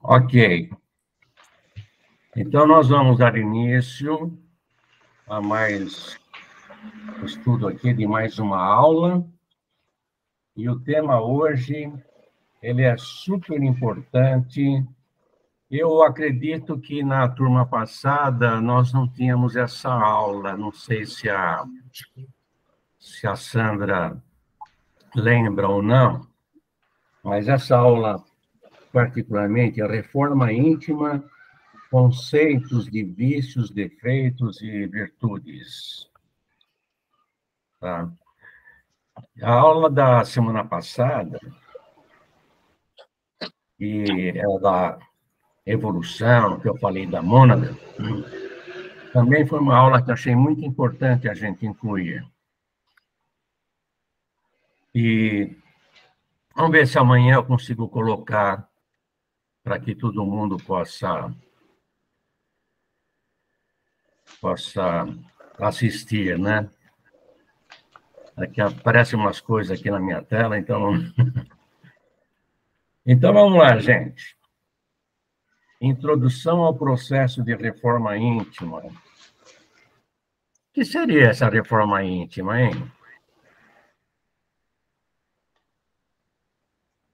Ok. Então, nós vamos dar início a mais estudo aqui de mais uma aula. E o tema hoje, ele é super importante. Eu acredito que na turma passada nós não tínhamos essa aula. Não sei se a Sandra lembra ou não, mas essa aula, particularmente, a reforma íntima, conceitos de vícios, defeitos e virtudes. Tá? A aula da semana passada, que é da evolução, que eu falei da mônada, também foi uma aula que eu achei muito importante a gente incluir. E vamos ver se amanhã eu consigo colocar para que todo mundo possa assistir, né? Aqui aparecem umas coisas aqui na minha tela, então... Então, vamos lá, gente. Introdução ao processo de reforma íntima. O que seria essa reforma íntima, hein?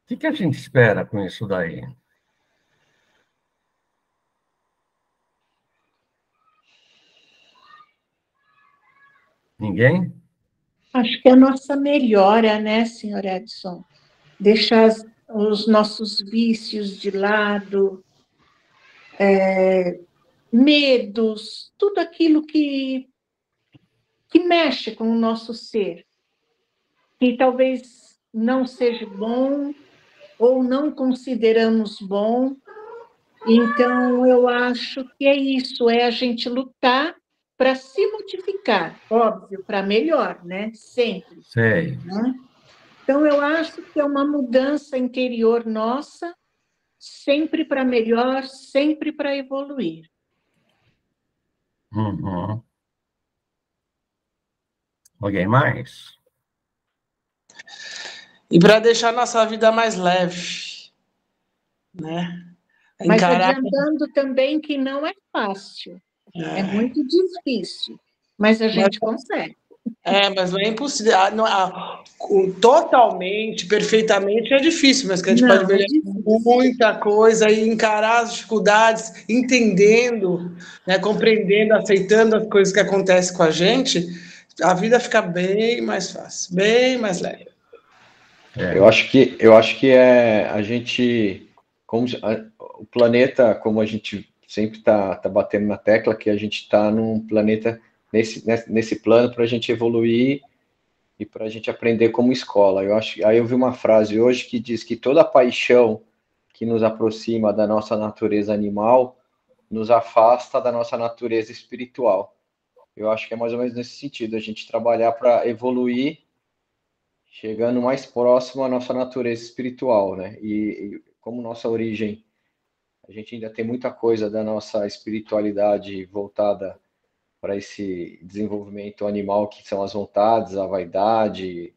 O que a gente espera com isso daí? Ninguém? Acho que é a nossa melhora, né, senhor Edson? Deixar os nossos vícios de lado, medos, tudo aquilo que mexe com o nosso ser, que talvez não seja bom ou não consideramos bom. Então, eu acho que é isso, é a gente lutar para se modificar, óbvio, para melhor, né? Sempre. Sei. Né? Então, eu acho que é uma mudança interior nossa, sempre para melhor, sempre para evoluir. Uhum. Alguém mais? E para deixar nossa vida mais leve, né? Mas adiantando também que não é fácil, é muito difícil, mas a gente consegue. Mas não é impossível. Totalmente, perfeitamente é difícil, mas que a gente pode ver muita coisa e encarar as dificuldades, entendendo, né, compreendendo, aceitando as coisas que acontecem com a gente, a vida fica bem mais fácil, bem mais leve. Eu acho que é a gente, como o planeta, como a gente sempre tá batendo na tecla, que a gente está num planeta nesse plano para a gente evoluir e para a gente aprender como escola. Aí eu vi uma frase hoje que diz que toda paixão que nos aproxima da nossa natureza animal nos afasta da nossa natureza espiritual. Eu acho que é mais ou menos nesse sentido, a gente trabalhar para evoluir, chegando mais próximo à nossa natureza espiritual, né? E como nossa origem, a gente ainda tem muita coisa da nossa espiritualidade voltada para esse desenvolvimento animal, que são as vontades, a vaidade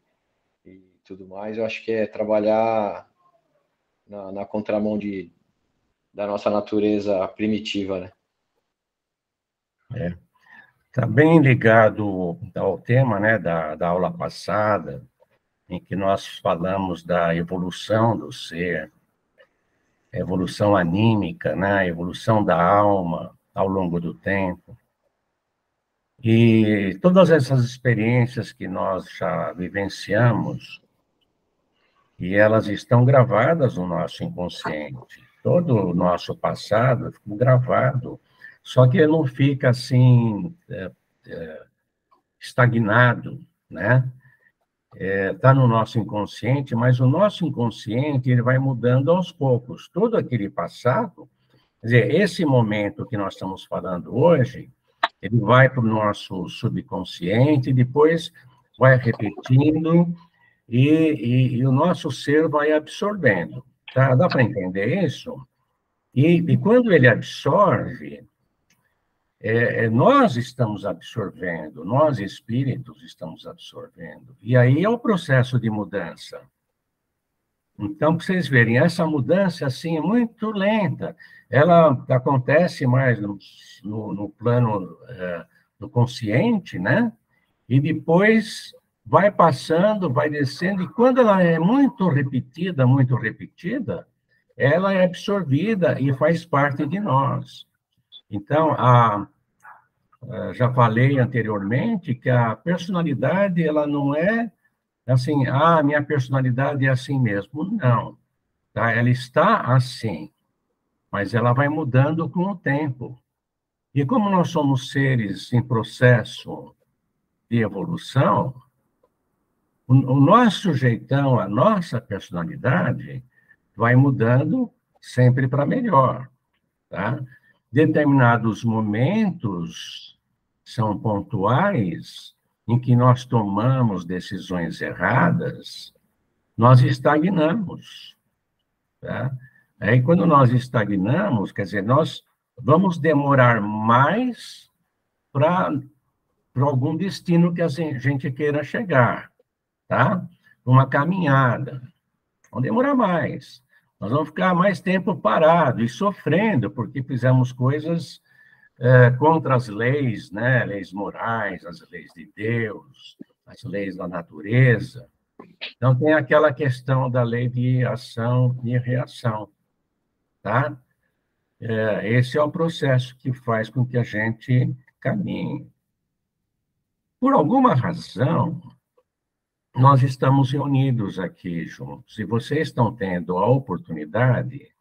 e tudo mais. Eu acho que é trabalhar na contramão da nossa natureza primitiva, né? Está bem ligado ao tema, né, da aula passada, em que nós falamos da evolução do ser, evolução anímica, né, evolução da alma ao longo do tempo. E todas essas experiências que nós já vivenciamos, e elas estão gravadas no nosso inconsciente. Todo o nosso passado ficou gravado, só que ele não fica assim, estagnado, né? Está no nosso inconsciente, mas o nosso inconsciente ele vai mudando aos poucos. Todo aquele passado, quer dizer, esse momento que nós estamos falando hoje, ele vai para o nosso subconsciente, depois vai repetindo, e o nosso ser vai absorvendo. Tá? Dá para entender isso? E quando ele absorve, nós estamos absorvendo, nós espíritos estamos absorvendo. E aí é o processo de mudança. Então, para vocês verem, essa mudança, assim, é muito lenta. Ela acontece mais no plano do consciente, né? E depois vai passando, vai descendo, e quando ela é muito repetida, ela é absorvida e faz parte de nós. Então, já falei anteriormente que a personalidade, ela não é assim, minha personalidade é assim mesmo. Não, tá? Ela está assim, mas ela vai mudando com o tempo. E como nós somos seres em processo de evolução, o nosso jeitão, a nossa personalidade vai mudando sempre para melhor, tá? Determinados momentos são pontuais em que nós tomamos decisões erradas, nós estagnamos, tá? Aí, quando nós estagnamos, quer dizer, nós vamos demorar mais para algum destino que a gente queira chegar, tá? Uma caminhada. Vamos demorar mais. Nós vamos ficar mais tempo parado e sofrendo, porque fizemos coisas contra as leis, né? Leis morais, as leis de Deus, as leis da natureza. Então, tem aquela questão da lei de ação e reação, tá? Esse é o processo que faz com que a gente caminhe. Por alguma razão, nós estamos reunidos aqui juntos, e vocês estão tendo a oportunidade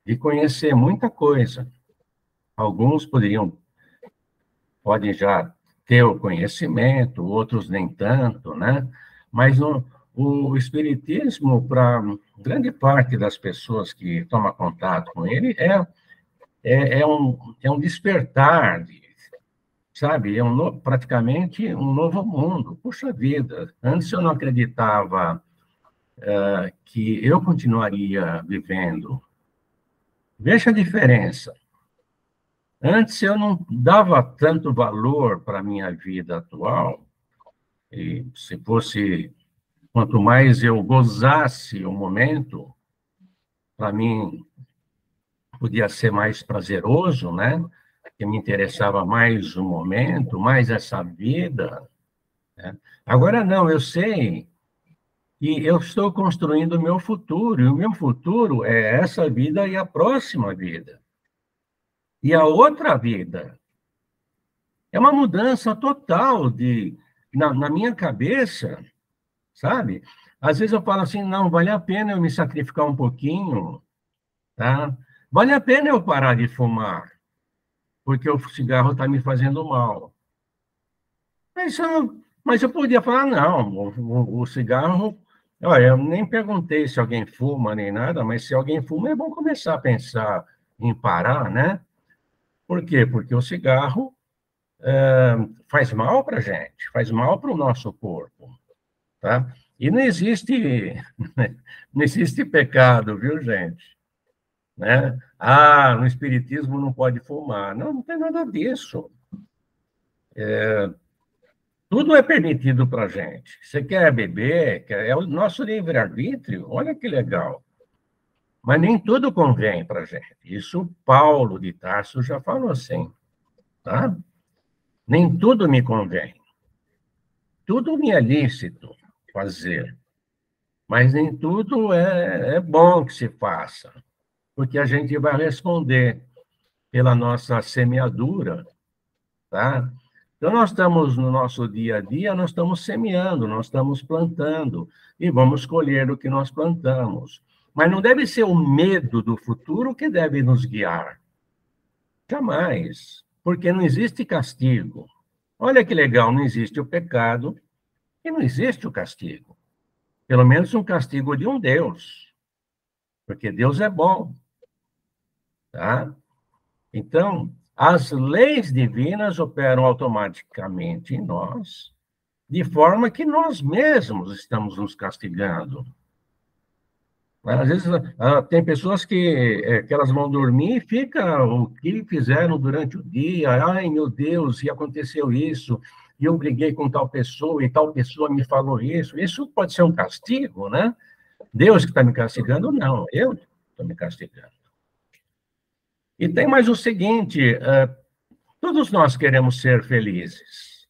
de conhecer muita coisa. Alguns podem já ter o conhecimento, outros nem tanto, né? Mas o Espiritismo, para grande parte das pessoas que tomam contato com ele, é um despertar, sabe? Praticamente um novo mundo. Puxa vida, antes eu não acreditava que eu continuaria vivendo. Veja a diferença. Antes eu não dava tanto valor para a minha vida atual, e se fosse, quanto mais eu gozasse o momento, para mim podia ser mais prazeroso, né? Que me interessava mais o momento, mais essa vida, né? Agora não, eu sei que eu estou construindo o meu futuro, e o meu futuro é essa vida e a próxima vida. E a outra vida é uma mudança total na minha cabeça, sabe? Às vezes eu falo assim, não, vale a pena eu me sacrificar um pouquinho, tá? Vale a pena eu parar de fumar, porque o cigarro está me fazendo mal. Mas eu podia falar, não, o cigarro... Olha, eu nem perguntei se alguém fuma nem nada, mas se alguém fuma, é bom começar a pensar em parar, né? Por quê? Porque o cigarro faz mal para a gente, faz mal para o nosso corpo, tá? E não existe pecado, viu, gente? Né? No Espiritismo não pode fumar. Não tem nada disso. Tudo é permitido para a gente. Você quer beber, é o nosso livre-arbítrio, olha que legal. Mas nem tudo convém para a gente. Isso Paulo de Tarso já falou assim, tá? Nem tudo me convém. Tudo me é lícito fazer, mas nem tudo é bom que se faça, porque a gente vai responder pela nossa semeadura, tá? Então, nós estamos no nosso dia a dia, nós estamos semeando, nós estamos plantando, e vamos colher o que nós plantamos. Mas não deve ser o medo do futuro que deve nos guiar. Jamais. Porque não existe castigo. Olha que legal, não existe o pecado e não existe o castigo. Pelo menos um castigo de um Deus. Porque Deus é bom. Tá? Então, as leis divinas operam automaticamente em nós, de forma que nós mesmos estamos nos castigando. Às vezes, tem pessoas que elas vão dormir e fica o que fizeram durante o dia. Ai, meu Deus, e aconteceu isso, e eu briguei com tal pessoa, e tal pessoa me falou isso. Isso pode ser um castigo, né? Deus que está me castigando? Não, eu estou me castigando. E tem mais o seguinte, todos nós queremos ser felizes.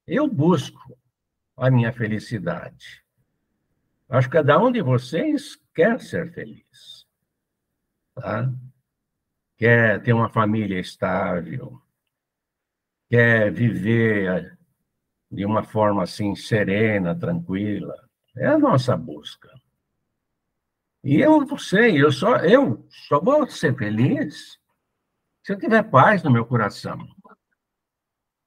Eu busco a minha felicidade. Acho que cada um de vocês quer ser feliz. Tá? Quer ter uma família estável, quer viver de uma forma assim serena, tranquila. É a nossa busca. E eu não sei, eu só vou ser feliz se eu tiver paz no meu coração.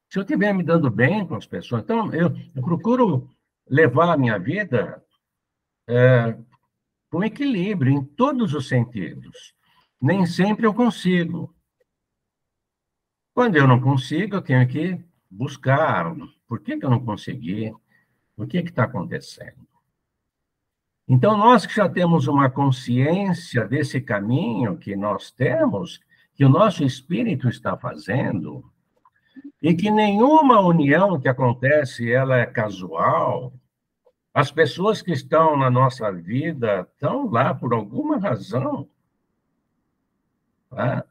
Se eu estiver me dando bem com as pessoas. Então, eu procuro levar a minha vida com equilíbrio em todos os sentidos. Nem sempre eu consigo. Quando eu não consigo, eu tenho que buscar. Por que eu não consegui? O que está acontecendo? Então, nós que já temos uma consciência desse caminho que nós temos, que o nosso espírito está fazendo, e que nenhuma união que acontece, ela é casual. As pessoas que estão na nossa vida estão lá por alguma razão. Tá?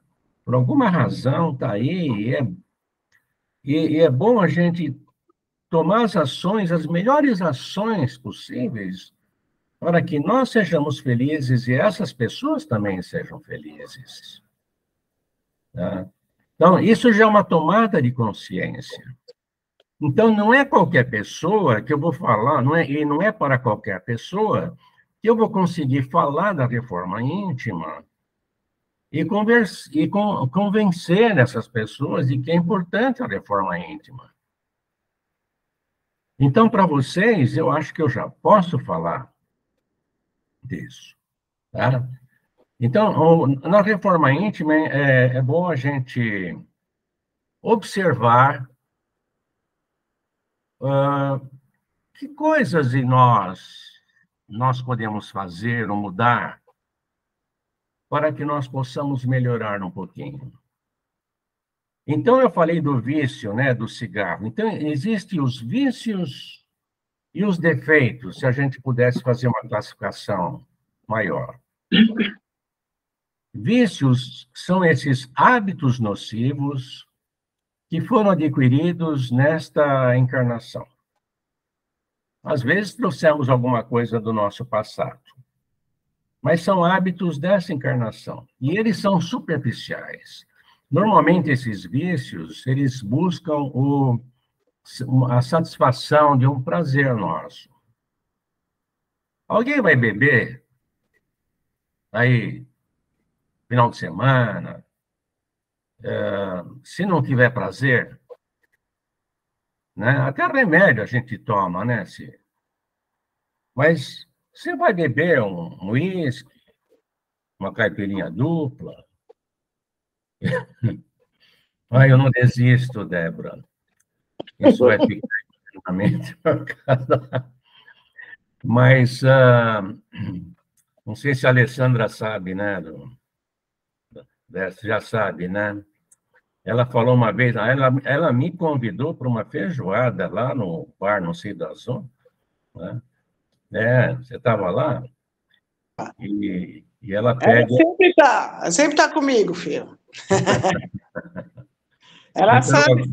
Por alguma razão está aí. E é bom a gente tomar as ações, as melhores ações possíveis, para que nós sejamos felizes e essas pessoas também sejam felizes. Tá? Então, isso já é uma tomada de consciência. Então, não é qualquer pessoa que eu vou falar, e não é para qualquer pessoa que eu vou conseguir falar da reforma íntima e convencer essas pessoas de que é importante a reforma íntima. Então, para vocês, eu acho que eu já posso falar disso. Tá? Então, na reforma íntima, é bom a gente observar que coisas em nós podemos fazer ou mudar para que nós possamos melhorar um pouquinho. Então, eu falei do vício, né, do cigarro. Então, existem os vícios e os defeitos, se a gente pudesse fazer uma classificação maior. Vícios são esses hábitos nocivos que foram adquiridos nesta encarnação. Às vezes, trouxemos alguma coisa do nosso passado, mas são hábitos dessa encarnação, e eles são superficiais. Normalmente, esses vícios, eles buscam a satisfação de um prazer nosso. Alguém vai beber, aí, final de semana, se não tiver prazer, né? Até remédio a gente toma, né? Mas você vai beber um uísque, uma caipirinha dupla. Eu não desisto, Débora. Isso vai ficar na mente. Mas não sei se a Alessandra sabe, né? Já sabe, né? Ela falou uma vez, ela me convidou para uma feijoada lá no bar, não sei da zona, né? Você estava lá? E ela pega... Ela sempre tá comigo, filho. Ela então, sabe.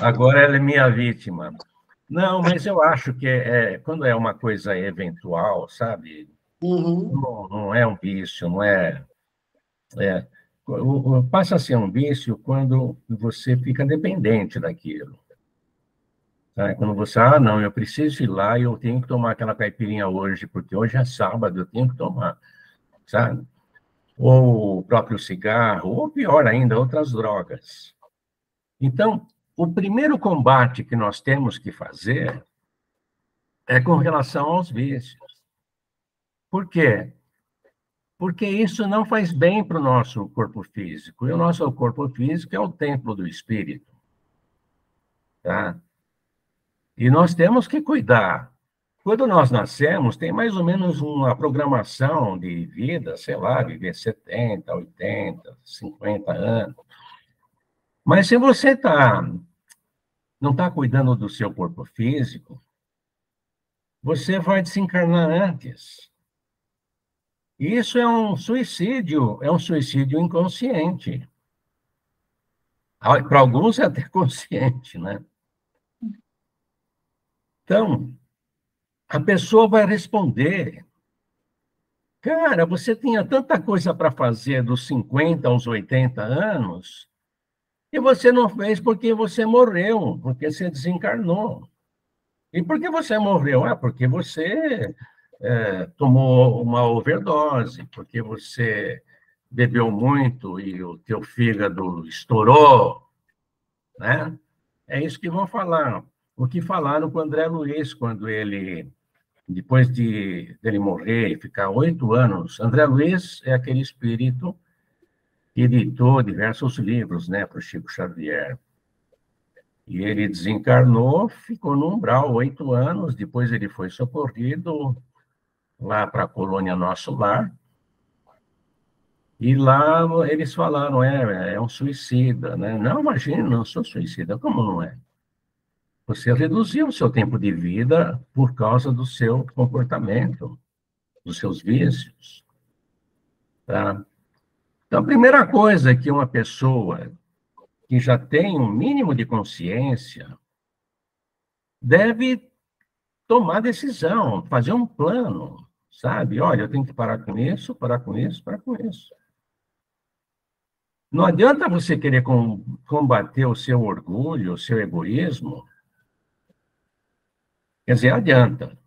Agora ela é minha vítima. Não, mas eu acho que quando é uma coisa eventual, sabe? Uhum. Não é um vício, não é... passa a ser um vício quando você fica dependente daquilo. Sabe? Quando você, não, eu preciso ir lá e eu tenho que tomar aquela caipirinha hoje, porque hoje é sábado, eu tenho que tomar, sabe? Ou o próprio cigarro, ou pior ainda, outras drogas. Então, o primeiro combate que nós temos que fazer é com relação aos vícios. Por quê? Porque isso não faz bem para o nosso corpo físico. E o nosso corpo físico é o templo do espírito. Tá? E nós temos que cuidar. Quando nós nascemos, tem mais ou menos uma programação de vida, sei lá, viver 70, 80, 50 anos. Mas se você não está cuidando do seu corpo físico, você vai desencarnar antes. Isso é um suicídio inconsciente. Para alguns é até consciente, né? Então, a pessoa vai responder: cara, você tinha tanta coisa para fazer dos 50 aos 80 anos, e você não fez porque você morreu, porque você desencarnou. E por que você morreu? Porque você tomou uma overdose, porque você bebeu muito e o teu fígado estourou, né? É isso que vão falar. O que falaram com o André Luiz, quando ele, depois dele morrer e ficar 8 anos, André Luiz é aquele espírito que editou diversos livros, né, para o Chico Xavier. E ele desencarnou, ficou no umbral 8 anos, depois ele foi socorrido lá para a colônia Nosso Lar, e lá eles falaram, é um suicida, né? Não, imagina, não sou suicida, como não é? Você reduziu o seu tempo de vida por causa do seu comportamento, dos seus vícios, tá? Então, a primeira coisa que uma pessoa que já tem um mínimo de consciência deve tomar decisão, fazer um plano, sabe? Olha, eu tenho que parar com isso, parar com isso, parar com isso. Não adianta você querer combater o seu orgulho, o seu egoísmo. Quer dizer, adianta.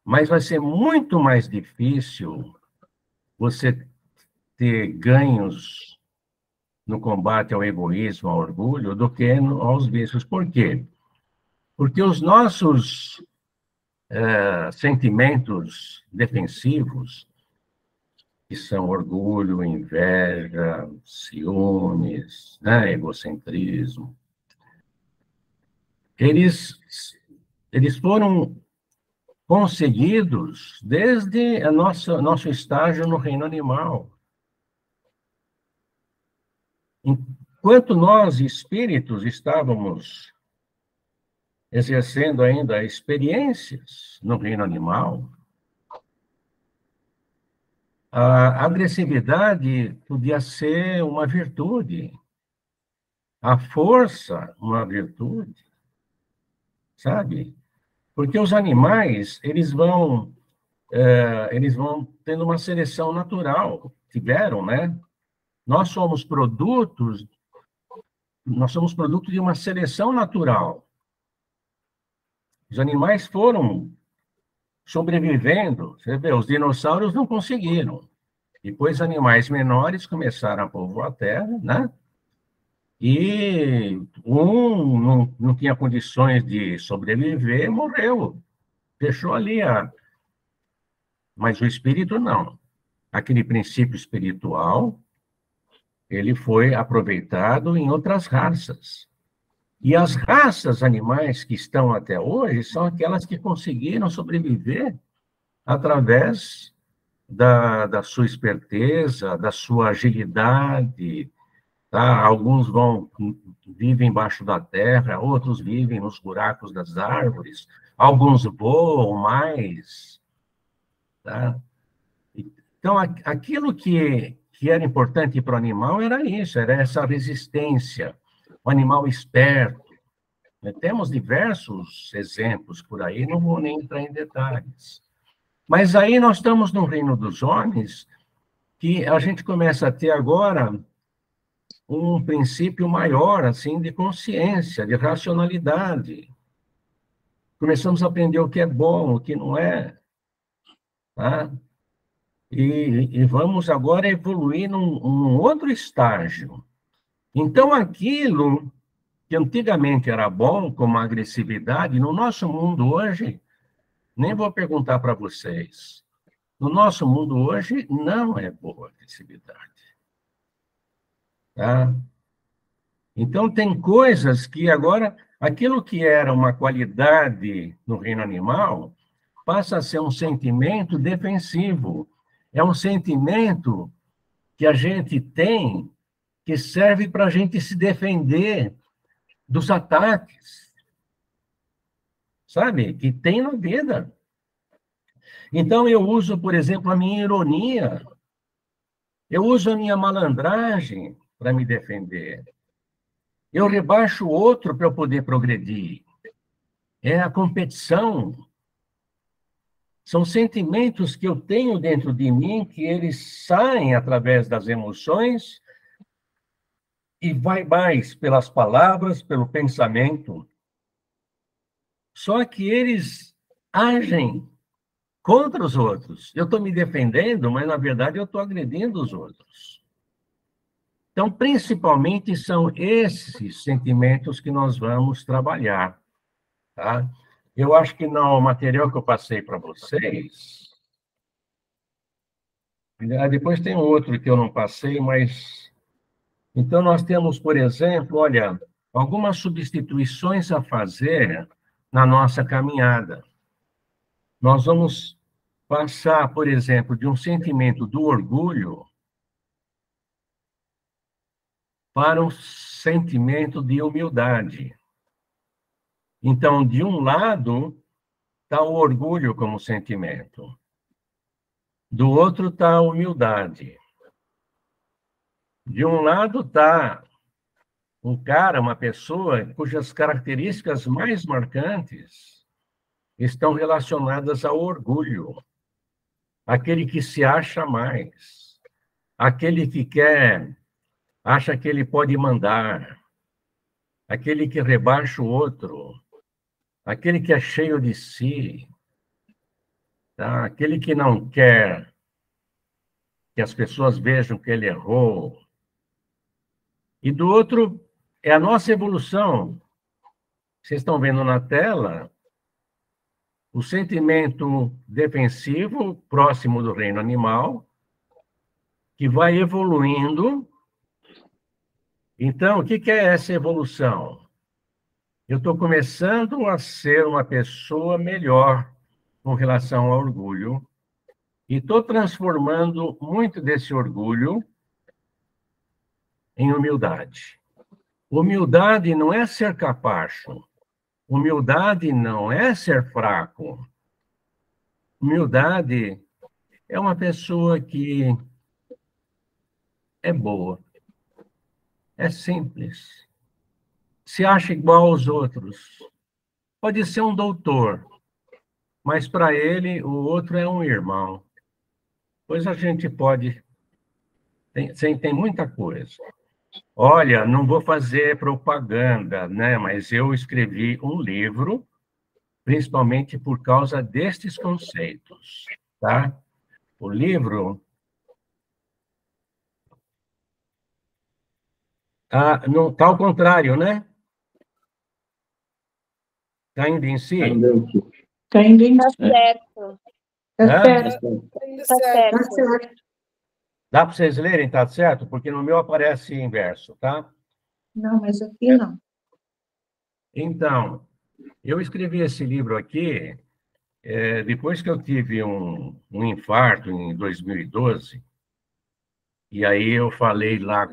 Mas vai ser muito mais difícil você ter ganhos no combate ao egoísmo, ao orgulho, do que aos vícios. Por quê? Porque os nossos sentimentos defensivos, que são orgulho, inveja, ciúmes, né, egocentrismo, eles foram conseguidos desde nosso estágio no reino animal. Enquanto nós, espíritos, estávamos exercendo ainda experiências no reino animal, a agressividade podia ser uma virtude, a força uma virtude, sabe? Porque os animais, eles vão tendo uma seleção natural, tiveram, né? Nós somos produto de uma seleção natural. Os animais foram sobrevivendo. Você vê, os dinossauros não conseguiram. Depois, animais menores começaram a povoar a Terra, né? E um não tinha condições de sobreviver, morreu. Deixou ali Mas o espírito não. Aquele princípio espiritual, ele foi aproveitado em outras raças. E as raças animais que estão até hoje são aquelas que conseguiram sobreviver através da sua esperteza, da sua agilidade, tá? Alguns vivem embaixo da terra, outros vivem nos buracos das árvores, alguns voam mais, tá? Então, aquilo que era importante para o animal era isso, era essa resistência, o animal esperto. Temos diversos exemplos por aí, não vou nem entrar em detalhes. Mas aí nós estamos no reino dos homens, que a gente começa a ter agora um princípio maior, assim, de consciência, de racionalidade. Começamos a aprender o que é bom, o que não é, tá? E vamos agora evoluir num outro estágio. Então, aquilo que antigamente era bom, como a agressividade, no nosso mundo hoje, nem vou perguntar para vocês, no nosso mundo hoje não é boa a agressividade. Tá? Então, tem coisas que agora, aquilo que era uma qualidade no reino animal, passa a ser um sentimento defensivo. É um sentimento que a gente tem que serve para a gente se defender dos ataques. sabe? Que tem na vida. Então, eu uso, por exemplo, a minha ironia. Eu uso a minha malandragem para me defender. Eu rebaixo o outro para eu poder progredir. É a competição. São sentimentos que eu tenho dentro de mim, que eles saem através das emoções e vai mais pelas palavras, pelo pensamento. Só que eles agem contra os outros. Eu estou me defendendo, mas, na verdade, eu estou agredindo os outros. Então, principalmente, são esses sentimentos que nós vamos trabalhar, tá? Eu acho que no material que eu passei para vocês... Depois tem outro que eu não passei, mas... Então, nós temos, por exemplo, olha, algumas substituições a fazer na nossa caminhada. Nós vamos passar, por exemplo, de um sentimento do orgulho para um sentimento de humildade. Então, de um lado, está o orgulho como sentimento. Do outro está a humildade. De um lado está um cara, uma pessoa, cujas características mais marcantes estão relacionadas ao orgulho. Aquele que se acha mais. Aquele que acha que ele pode mandar. Aquele que rebaixa o outro. Aquele que é cheio de si. Tá? Aquele que não quer que as pessoas vejam que ele errou. E do outro, é a nossa evolução. Vocês estão vendo na tela o sentimento defensivo, próximo do reino animal, que vai evoluindo. Então, o que é essa evolução? Eu estou começando a ser uma pessoa melhor com relação ao orgulho, e estou transformando muito desse orgulho em humildade. Humildade não é ser capacho. Humildade não é ser fraco. Humildade é uma pessoa que é boa, é simples, se acha igual aos outros. Pode ser um doutor, mas para ele o outro é um irmão. Pois a gente pode... Tem muita coisa. Olha, não vou fazer propaganda, né? Mas eu escrevi um livro, principalmente por causa destes conceitos, tá? O livro... não, está ao contrário, né? Está indo em si? Está indo em si. Tá certo. Tá certo. Tá certo. Tá certo. Dá para vocês lerem, tá certo? Porque no meu aparece inverso, tá? Não, mas aqui não. Então, eu escrevi esse livro aqui depois que eu tive um infarto em 2012, e aí eu falei lá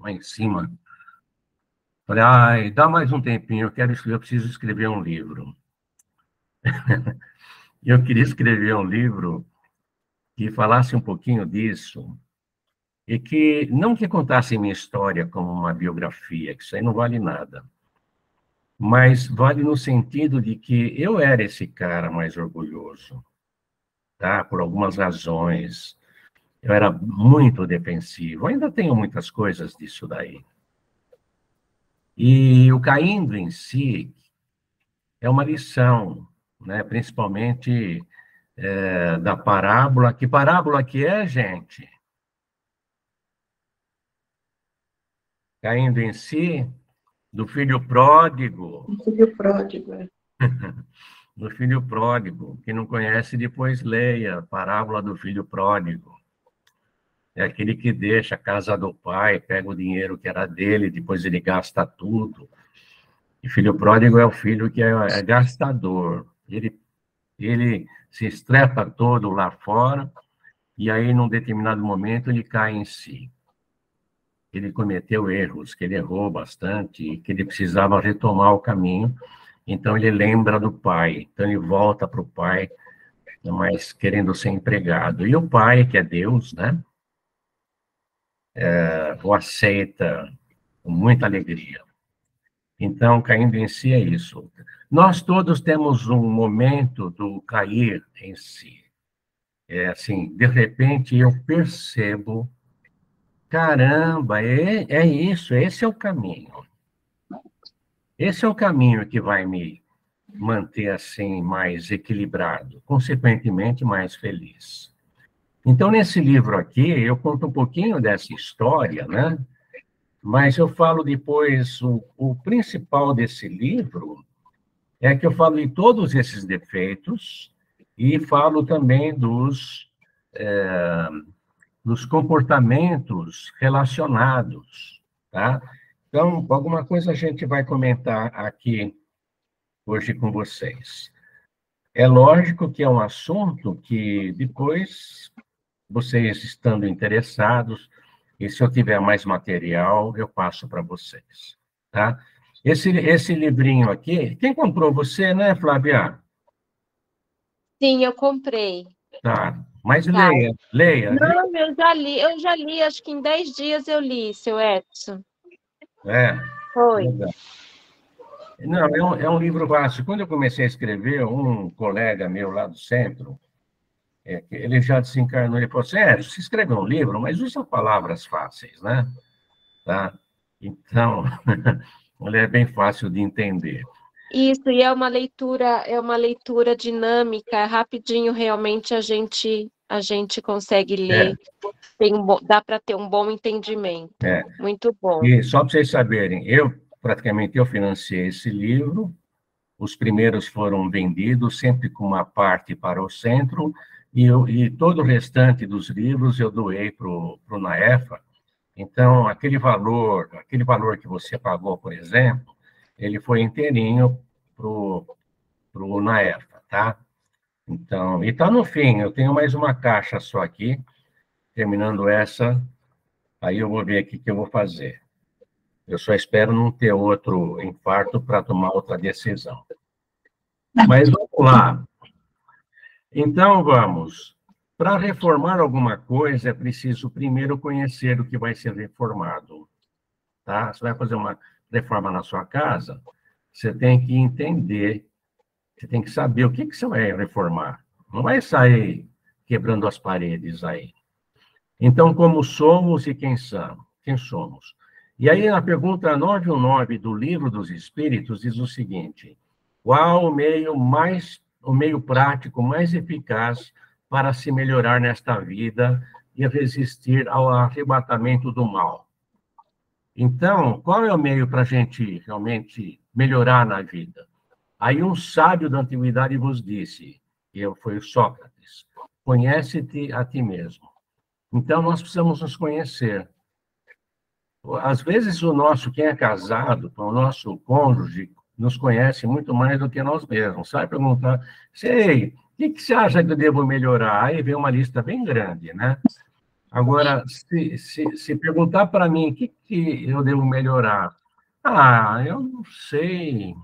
em cima, falei, ai, dá mais um tempinho, eu preciso escrever um livro. Eu queria escrever um livro que falasse um pouquinho disso, e que não que contasse minha história como uma biografia, que isso aí não vale nada, mas vale no sentido de que eu era esse cara mais orgulhoso, tá? Por algumas razões. Eu era muito defensivo, ainda tenho muitas coisas disso daí. E o caindo em si é uma lição, né? Principalmente da parábola. Que parábola que é, gente? Caindo em si, do filho pródigo. O filho pródigo, é. Do filho pródigo. Quem não conhece, depois leia a parábola do filho pródigo. É aquele que deixa a casa do pai, pega o dinheiro que era dele, depois ele gasta tudo. E filho pródigo é o filho que é gastador. Ele se estrepa todo lá fora, e aí, num determinado momento, ele cai em si. Ele cometeu erros, que ele errou bastante, que ele precisava retomar o caminho, Então, ele lembra do pai. Então, ele volta para o pai, mas querendo ser empregado. E o pai, que é Deus, né? O aceita com muita alegria. Então, caindo em si é isso. Nós todos temos um momento do cair em si. É assim, de repente eu percebo, caramba, é isso, esse é o caminho. Esse é o caminho que vai me manter assim mais equilibrado, consequentemente mais feliz. Então, nesse livro aqui, eu conto um pouquinho dessa história, né? Mas eu falo depois, o principal desse livro é que eu falo de todos esses defeitos e falo também dos comportamentos relacionados, tá? Então, alguma coisa a gente vai comentar aqui hoje com vocês. É lógico que é um assunto que depois, vocês estando interessados, e se eu tiver mais material, eu passo para vocês, tá? Esse livrinho aqui, quem comprou? Você, né, Flávia? Sim, eu comprei. Tá, mas Tá. leia. Não, eu já li, acho que em 10 dias eu li, seu Edson. É, Foi. legal. Não, é um livro fácil. Quando eu comecei a escrever, um colega meu lá do centro, ele já desencarnou, ele falou assim, você escreve um livro, mas usa palavras fáceis, né? Tá? Então, ele é bem fácil de entender. Isso, e é uma leitura dinâmica, rapidinho realmente a gente consegue ler, dá para ter um bom entendimento. Muito bom. E só para vocês saberem, praticamente eu financiei esse livro, os primeiros foram vendidos, sempre com uma parte para o centro, e todo o restante dos livros eu doei para o Naefa. Então, aquele valor que você pagou, por exemplo, ele foi inteirinho para o Naefa, tá? Então, e está no fim, eu tenho mais uma caixa só aqui, terminando essa, aí eu vou ver aqui o que eu vou fazer. Eu só espero não ter outro infarto para tomar outra decisão. Mas vamos lá. Então, vamos. Para reformar alguma coisa, é preciso primeiro conhecer o que vai ser reformado. Tá? Você vai fazer uma reforma na sua casa, você tem que entender, você tem que saber o que você vai reformar. Não vai sair quebrando as paredes aí. Então, como somos e quem somos? E aí, na pergunta 919 do Livro dos Espíritos, diz o seguinte: qual o meio prático mais eficaz para se melhorar nesta vida e resistir ao arrebatamento do mal? Então, qual é o meio para a gente realmente melhorar na vida? Aí um sábio da antiguidade vos disse, foi o Sócrates, conhece-te a ti mesmo. Então, nós precisamos nos conhecer. Às vezes, quem é casado, o nosso cônjuge, nos conhece muito mais do que nós mesmos. Sabe perguntar, sei, o que você acha que eu devo melhorar? Aí vem uma lista bem grande, né? Agora, se perguntar para mim o que eu devo melhorar, eu não sei.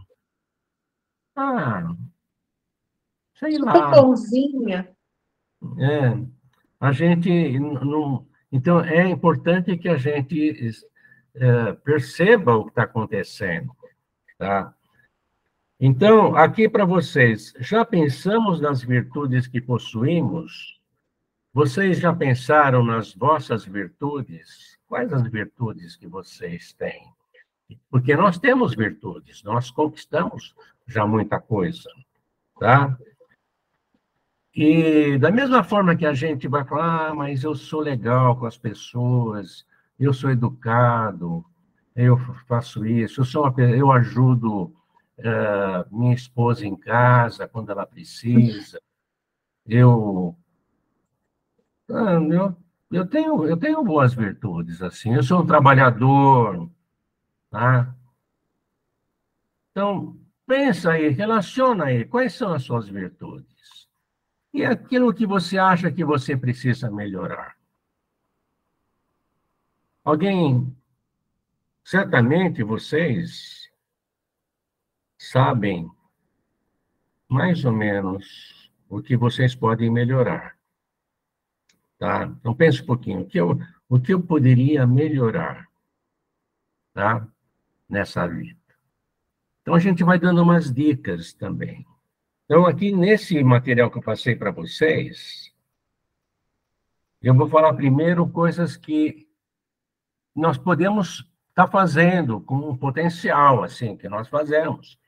Sei lá. Bonzinha. A gente não. Então, é importante que a gente perceba o que está acontecendo, tá? Então, aqui para vocês, já pensamos nas virtudes que possuímos? Vocês já pensaram nas vossas virtudes? Quais as virtudes que vocês têm? Porque nós temos virtudes, nós conquistamos já muita coisa, tá? E da mesma forma que a gente vai falar, mas eu sou legal com as pessoas, eu sou educado, eu faço isso, eu ajudo minha esposa em casa quando ela precisa, eu tenho boas virtudes, assim, eu sou um trabalhador, tá? Então, pensa aí, relaciona aí, quais são as suas virtudes? E aquilo que você acha que você precisa melhorar? Certamente vocês sabem mais ou menos o que vocês podem melhorar. Tá? Então, pense um pouquinho. O que eu poderia melhorar, tá? Nessa vida? Então, a gente vai dando umas dicas também. Então, aqui nesse material que eu passei para vocês, eu vou falar primeiro coisas que nós podemos estar fazendo com um potencial, assim, que nós fazemos.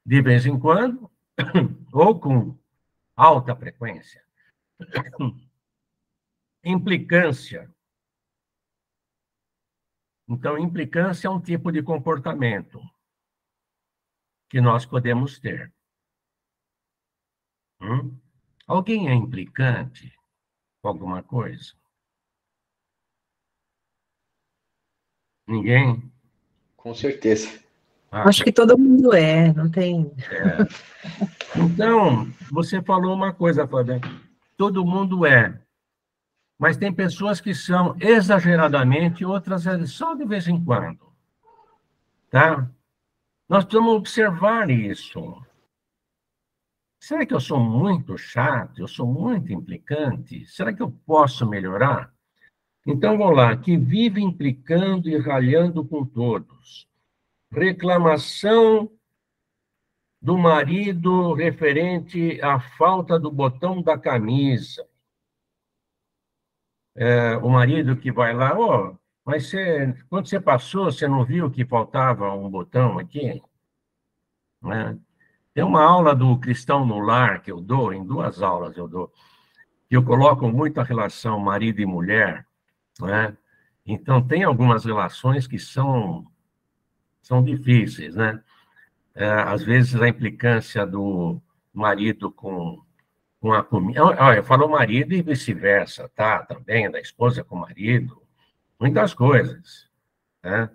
De vez em quando, ou com alta frequência. Implicância. Então, implicância é um tipo de comportamento que nós podemos ter. Alguém é implicante com alguma coisa? Ninguém? Com certeza. Acho que todo mundo não tem... Então, você falou uma coisa, Fábio. Todo mundo é. Mas tem pessoas que são exageradamente, outras só de vez em quando. Tá? Nós precisamos observar isso. Será que eu sou muito chato? Eu sou muito implicante? Será que eu posso melhorar? Então, vamos lá. Que vive implicando e ralhando com todos. Reclamação do marido referente à falta do botão da camisa. O marido que vai lá, mas quando você passou, você não viu que faltava um botão aqui? Né? Tem uma aula do Cristão no Lar que eu dou, em 2 aulas eu dou, que eu coloco muito a relação marido e mulher, né? Então, tem algumas relações que são difíceis, né? Às vezes, a implicância do marido com a comida... Eu falo marido e vice-versa, tá? Também, da esposa com o marido. Muitas coisas, né?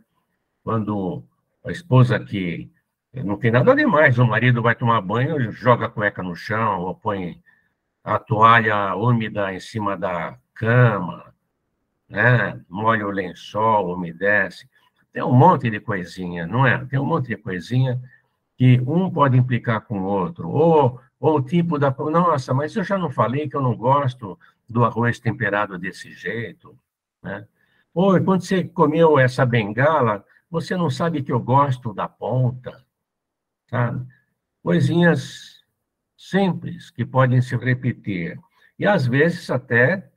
Quando a esposa que... Não tem nada demais, o marido vai tomar banho, joga a cueca no chão, ou põe a toalha úmida em cima da cama, né? Molha o lençol, umedece. Tem um monte de coisinha, não é? Tem um monte de coisinha que um pode implicar com o outro. Ou o tipo da... Nossa, mas eu já não falei que eu não gosto do arroz temperado desse jeito, né? Ou quando você comeu essa bengala, você não sabe que eu gosto da ponta, sabe? Coisinhas simples que podem se repetir. E, às vezes, até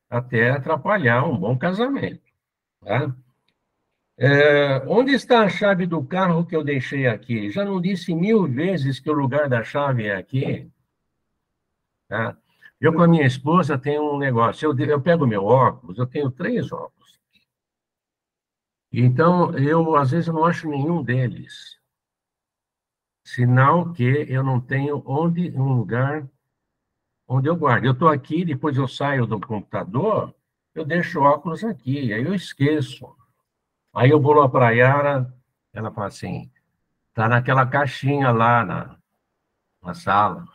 atrapalhar um bom casamento, tá? Onde está a chave do carro que eu deixei aqui? Já não disse 1000 vezes que o lugar da chave é aqui? Tá? Eu, com a minha esposa, tenho um negócio. Eu pego meu óculos, eu tenho 3 óculos. Então, às vezes, eu não acho nenhum deles. Sinal que eu não tenho um lugar onde eu guardo. Eu estou aqui, depois eu saio do computador, eu deixo o óculos aqui, aí eu esqueço. Aí eu vou lá para a Yara, ela fala assim, está naquela caixinha lá na sala.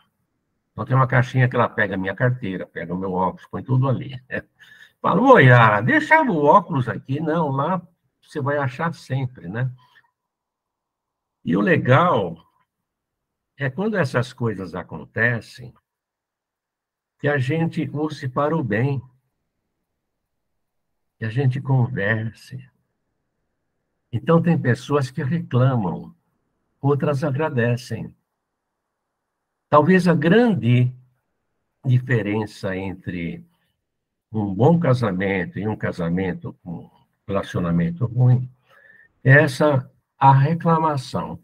Então tem uma caixinha que ela pega a minha carteira, pega o meu óculos, põe tudo ali. Falo, ô Yara, deixa o óculos aqui. Não, lá você vai achar sempre, né? E o legal é quando essas coisas acontecem, que a gente use para o bem, que a gente converse. Então, tem pessoas que reclamam, outras agradecem. Talvez a grande diferença entre um bom casamento e um casamento com relacionamento ruim é a reclamação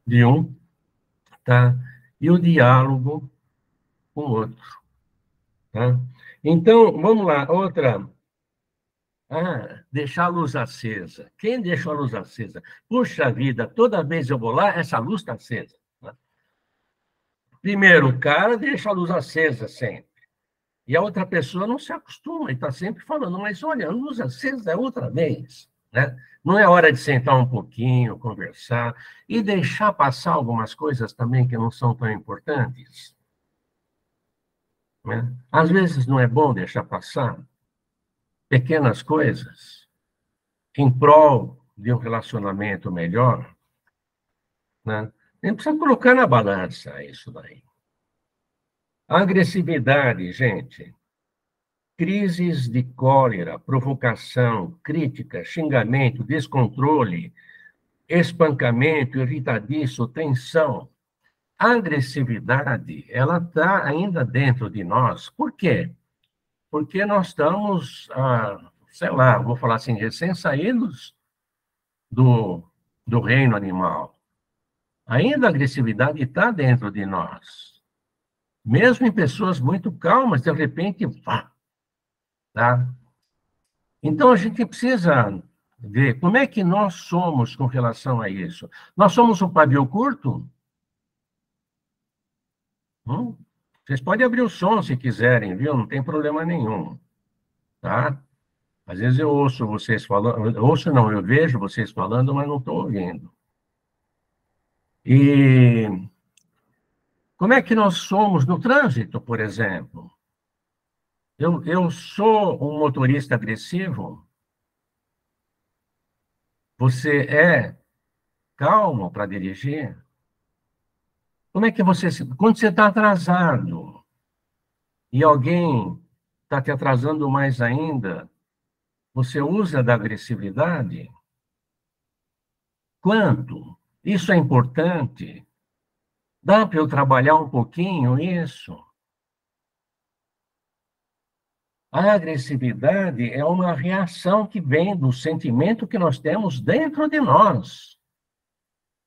de um, tá? E o diálogo com o outro, tá? Então, vamos lá, outra. Deixar a luz acesa. Quem deixou a luz acesa? Puxa vida, toda vez eu vou lá, essa luz está acesa. Né? Primeiro, o cara deixa a luz acesa sempre. E a outra pessoa não se acostuma e está sempre falando, mas olha, a luz acesa é outra vez. Né? Não é hora de sentar um pouquinho, conversar e deixar passar algumas coisas também que não são tão importantes. Né? Às vezes não é bom deixar passar pequenas coisas em prol de um relacionamento melhor, né? A gente precisa colocar na balança isso daí. A agressividade, gente, crises de cólera, provocação, crítica, xingamento, descontrole, espancamento, irritadiço, tensão. A agressividade, ela está ainda dentro de nós. Por quê? Porque nós estamos, sei lá, vou falar assim, recém-saídos do reino animal. Ainda a agressividade está dentro de nós. Mesmo em pessoas muito calmas, de repente, pá, tá? Então, a gente precisa ver como é que nós somos com relação a isso. Nós somos um pavio curto? Vocês podem abrir o som se quiserem, viu? Não tem problema nenhum, tá? Às vezes eu ouço vocês falando, ouço não, eu vejo vocês falando, mas não estou ouvindo. E como é que nós somos no trânsito, por exemplo? Eu sou um motorista agressivo? Você é calmo para dirigir? Como é que você... Quando você está atrasado e alguém está te atrasando mais ainda, você usa da agressividade? Quanto? Isso é importante? Dá para eu trabalhar um pouquinho isso? A agressividade é uma reação que vem do sentimento que nós temos dentro de nós.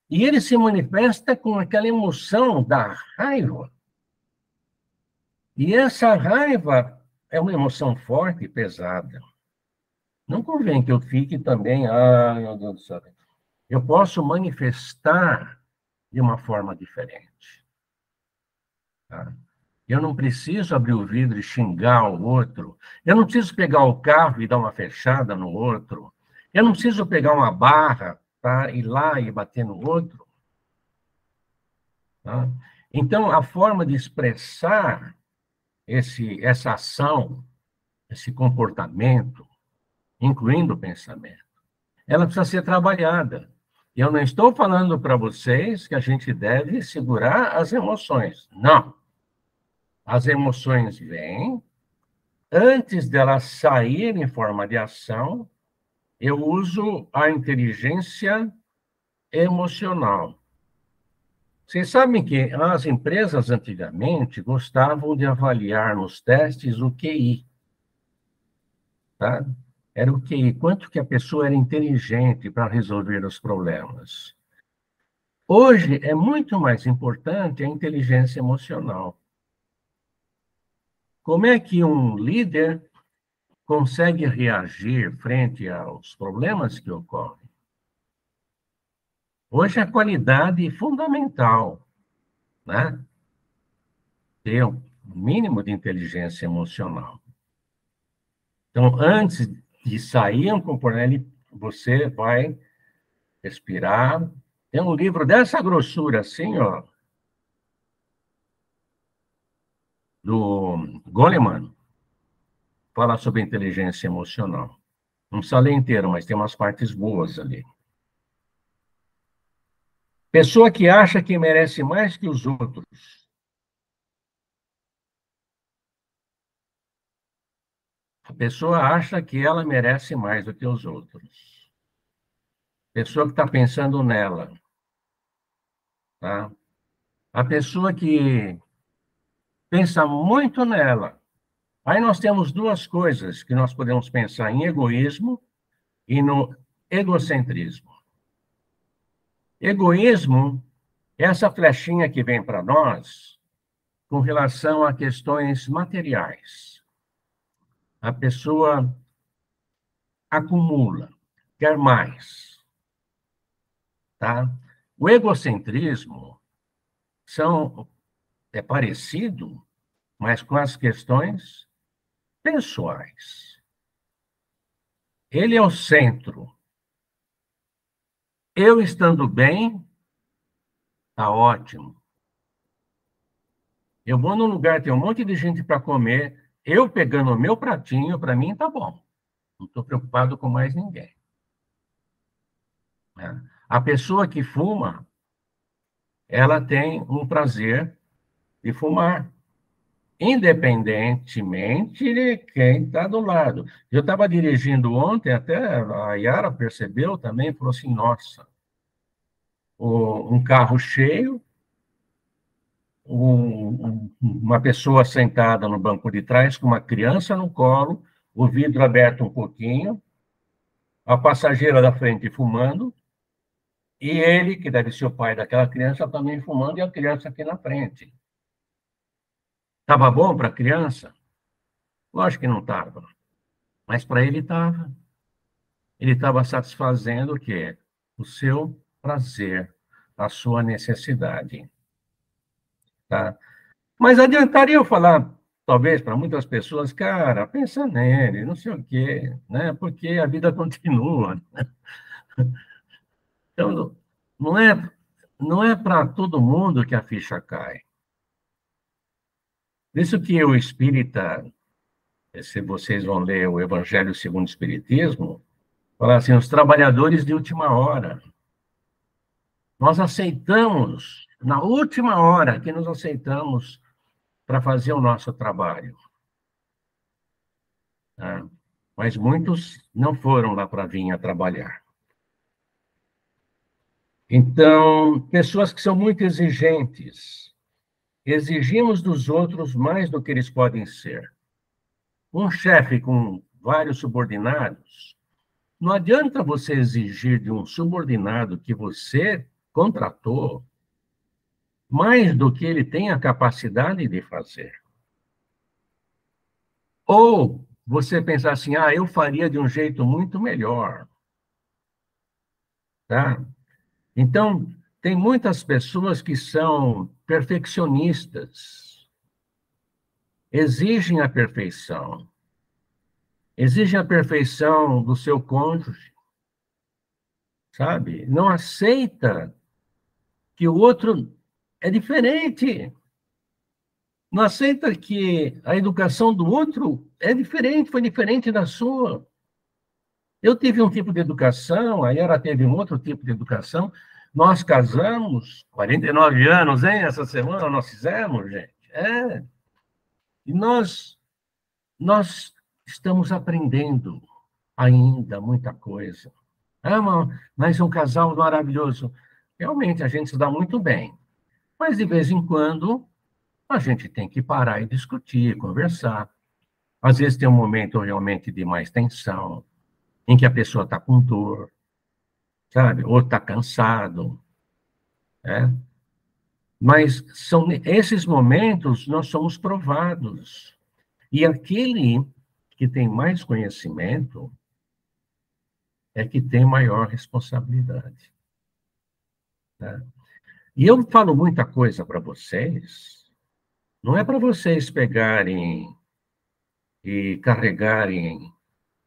E ele se manifesta com aquela emoção da raiva. E essa raiva é uma emoção forte e pesada. Não convém que eu fique também, meu Deus do céu. Eu posso manifestar de uma forma diferente. Tá? Eu não preciso abrir o vidro e xingar o outro. Eu não preciso pegar o carro e dar uma fechada no outro. Eu não preciso pegar uma barra para ir lá e bater no outro. Tá? Então, a forma de expressar essa ação, esse comportamento, incluindo o pensamento, ela precisa ser trabalhada. Eu não estou falando para vocês que a gente deve segurar as emoções. Não. As emoções vêm, antes delas saírem em forma de ação, eu uso a inteligência emocional. Vocês sabem que as empresas antigamente gostavam de avaliar nos testes o QI. Tá? Era o QI, quanto que a pessoa era inteligente para resolver os problemas. Hoje é muito mais importante a inteligência emocional. Como é que um líder consegue reagir frente aos problemas que ocorrem? Hoje a qualidade é fundamental, né? Ter um mínimo de inteligência emocional. Então, antes de sair um componente, você vai respirar. Tem um livro dessa grossura, assim, ó, do Goleman, fala sobre inteligência emocional. Não precisa ler inteiro, mas tem umas partes boas ali. Pessoa que acha que merece mais que os outros. A pessoa acha que ela merece mais do que os outros. Pessoa que está pensando nela. Tá? A pessoa que pensa muito nela. Aí nós temos duas coisas que nós podemos pensar em egoísmo e no egocentrismo. Egoísmo é essa flechinha que vem para nós com relação a questões materiais. A pessoa acumula, quer mais. Tá? O egocentrismo é parecido, mas com as questões pessoais. Ele é o centro. Eu estando bem, tá ótimo. Eu vou num lugar, tem um monte de gente para comer, eu pegando o meu pratinho, para mim tá bom. Não estou preocupado com mais ninguém. A pessoa que fuma, ela tem um prazer de fumar, independentemente de quem está do lado. Eu estava dirigindo ontem, até a Yara percebeu também, falou assim, nossa, um carro cheio, uma pessoa sentada no banco de trás com uma criança no colo, o vidro aberto um pouquinho, a passageira da frente fumando, e ele, que deve ser o pai daquela criança, também fumando, e a criança aqui na frente. Estava bom para a criança? Lógico que não estava, mas para ele estava. Ele estava satisfazendo o quê? O seu prazer, a sua necessidade. Tá? Mas adiantaria eu falar, talvez, para muitas pessoas, cara, pensa nele, não sei o quê, né? Porque a vida continua. Então, não é para todo mundo que a ficha cai. Isso que o espírita, se vocês vão ler o Evangelho segundo o Espiritismo, fala assim, os trabalhadores de última hora. Nós aceitamos, na última hora que nos aceitamos para fazer o nosso trabalho. Tá? Mas muitos não foram lá para vir a trabalhar. Então, pessoas que são muito exigentes. Exigimos dos outros mais do que eles podem ser. Um chefe com vários subordinados, não adianta você exigir de um subordinado que você contratou mais do que ele tem a capacidade de fazer. Ou você pensar assim, eu faria de um jeito muito melhor. Tá? Então, tem muitas pessoas que são perfeccionistas, exigem a perfeição. Exigem a perfeição do seu cônjuge, sabe? Não aceita que o outro é diferente. Não aceita que a educação do outro é diferente, foi diferente da sua. Eu tive um tipo de educação, a Yara teve um outro tipo de educação. Nós casamos, 49 anos, hein? Essa semana nós fizemos, gente. E nós estamos aprendendo ainda muita coisa. Mas é um casal maravilhoso. Realmente, a gente se dá muito bem. Mas, de vez em quando, a gente tem que parar e discutir, conversar. Às vezes tem um momento realmente de mais tensão, em que a pessoa está com dor, sabe? Ou está cansado. Né? Mas são esses momentos nós somos provados. E aquele que tem mais conhecimento é que tem maior responsabilidade. Tá? E eu falo muita coisa para vocês, não é para vocês pegarem e carregarem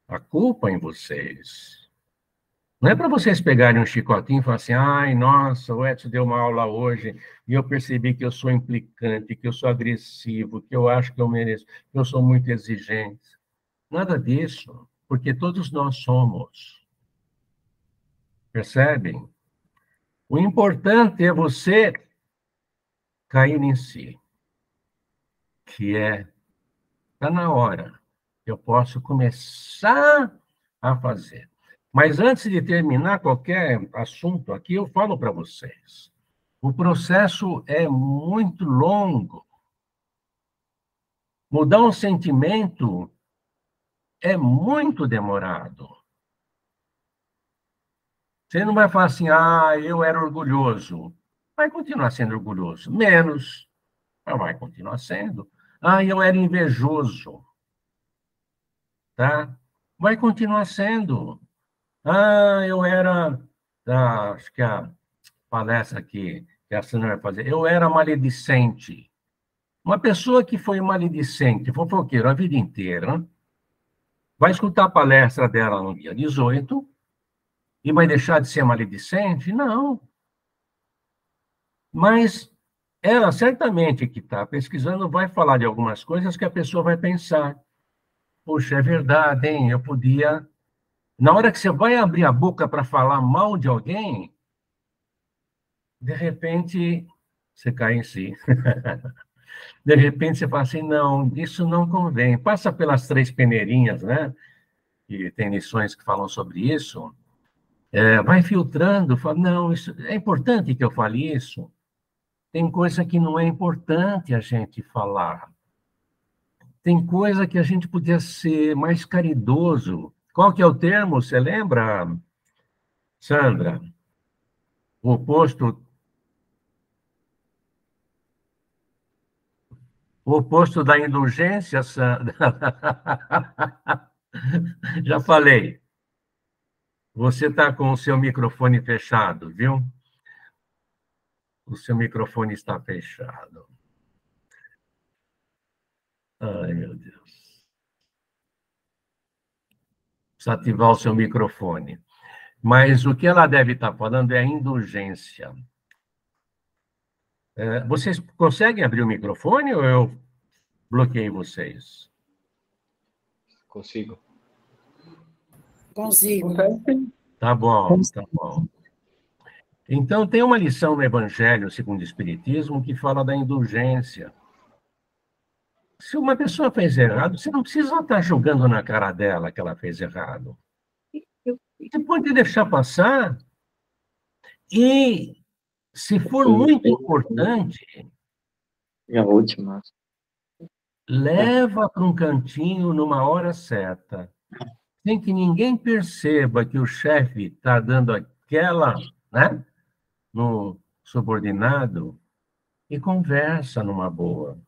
a culpa em vocês. Não é para vocês pegarem um chicotinho e falar assim, ai, nossa, o Edson deu uma aula hoje e eu percebi que eu sou implicante, que eu sou agressivo, que eu acho que eu mereço, que eu sou muito exigente. Nada disso, porque todos nós somos. Percebem? O importante é você cair em si, que está na hora. Eu posso começar a fazer. Mas antes de terminar qualquer assunto aqui, eu falo para vocês. O processo é muito longo. Mudar um sentimento é muito demorado. Você não vai falar assim, eu era orgulhoso. Vai continuar sendo orgulhoso. Menos, mas vai continuar sendo. Eu era invejoso. Tá? Vai continuar sendo. Eu era... acho que a palestra aqui, que a Sandra vai fazer, eu era maledicente. Uma pessoa que foi maledicente, fofoqueiro a vida inteira, vai escutar a palestra dela no dia 18 e vai deixar de ser maledicente? Não. Mas ela, certamente, que está pesquisando, vai falar de algumas coisas que a pessoa vai pensar. Poxa, é verdade, hein? Eu podia... Na hora que você vai abrir a boca para falar mal de alguém, de repente, você cai em si. De repente, você fala assim, não, isso não convém. Passa pelas 3 peneirinhas, né? E tem lições que falam sobre isso. Vai filtrando, fala, não, isso, é importante que eu fale isso. Tem coisa que não é importante a gente falar. Tem coisa que a gente podia ser mais caridoso. Qual que é o termo? Você lembra, Sandra? O oposto da indulgência, Sandra. Já falei. Você está com o seu microfone fechado, viu? O seu microfone está fechado. Ai, meu Deus. Precisa ativar o seu microfone. Mas o que ela deve estar falando é a indulgência. Vocês conseguem abrir o microfone ou eu bloqueei vocês? Consigo. Consigo. Tá bom, tá bom. Então, tem uma lição no Evangelho segundo o Espiritismo que fala da indulgência. Se uma pessoa fez errado, você não precisa estar julgando na cara dela que ela fez errado. Você pode deixar passar e, se for muito importante, a última, leva para um cantinho numa hora certa, sem que ninguém perceba que o chefe está dando aquela, né, no subordinado, e conversa numa boa.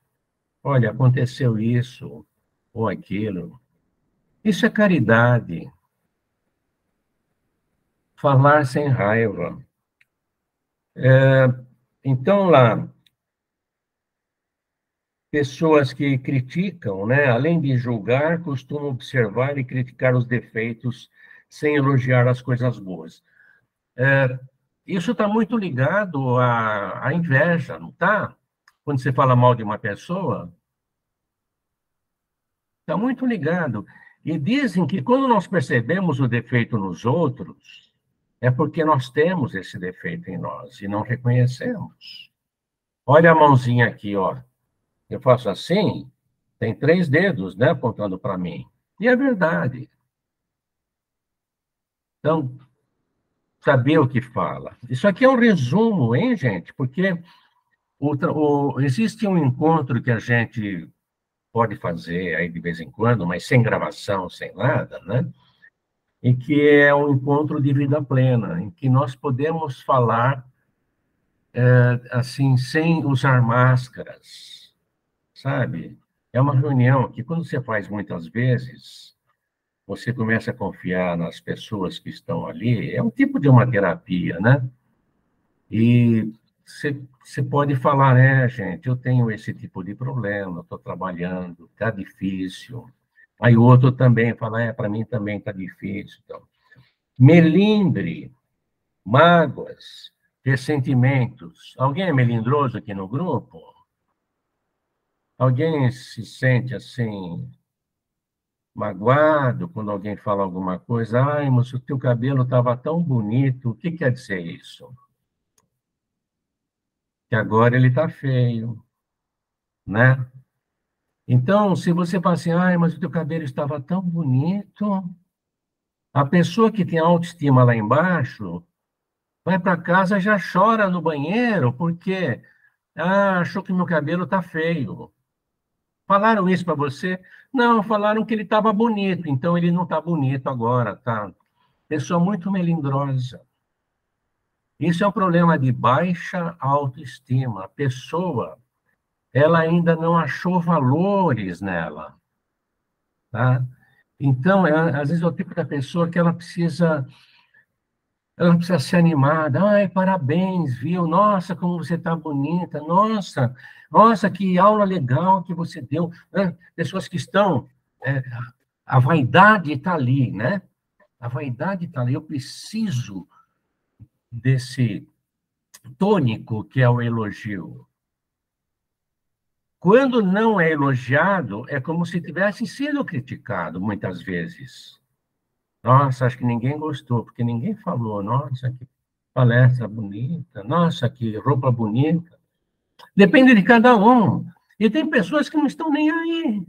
Olha, aconteceu isso ou aquilo. Isso é caridade. Falar sem raiva. Então, lá, pessoas que criticam, né, além de julgar, costumam observar e criticar os defeitos sem elogiar as coisas boas. Isso está muito ligado à inveja, não está? Quando você fala mal de uma pessoa, está muito ligado. E dizem que quando nós percebemos o defeito nos outros, é porque nós temos esse defeito em nós e não reconhecemos. Olha a mãozinha aqui, ó. Eu faço assim, tem 3 dedos, né, apontando para mim. E é verdade. Então, saber o que fala. Isso aqui é um resumo, hein, gente? Porque existe um encontro que a gente pode fazer aí de vez em quando, mas sem gravação, sem nada, né? Em que é um encontro de vida plena, em que nós podemos falar assim, sem usar máscaras, sabe? É uma reunião que, quando você faz muitas vezes, você começa a confiar nas pessoas que estão ali, é um tipo de uma terapia, né? E você pode falar, né, gente, eu tenho esse tipo de problema, estou trabalhando, está difícil. Aí o outro também fala, para mim também está difícil. Então, melindre, mágoas, ressentimentos. Alguém é melindroso aqui no grupo? Alguém se sente assim, magoado quando alguém fala alguma coisa? Ai, mas o teu cabelo estava tão bonito. O que quer dizer isso? Que agora ele está feio, né? Então, se você fala assim, ai, mas o teu cabelo estava tão bonito, a pessoa que tem autoestima lá embaixo vai para casa e já chora no banheiro porque achou que meu cabelo está feio. Falaram isso para você? Não, falaram que ele estava bonito, então ele não está bonito agora, tá? Pessoa muito melindrosa. Isso é um problema de baixa autoestima. A pessoa, ela ainda não achou valores nela, tá? Então, às vezes, é o tipo da pessoa que ela precisa ser animada. Ai, parabéns, viu? Nossa, como você está bonita. Nossa, que aula legal que você deu. Pessoas que estão... a vaidade está ali, né? A vaidade está ali. Eu preciso desse tônico que é o elogio. Quando não é elogiado, é como se tivesse sido criticado, muitas vezes. Nossa, acho que ninguém gostou, porque ninguém falou, nossa, que palestra bonita, nossa, que roupa bonita. Depende de cada um. E tem pessoas que não estão nem aí,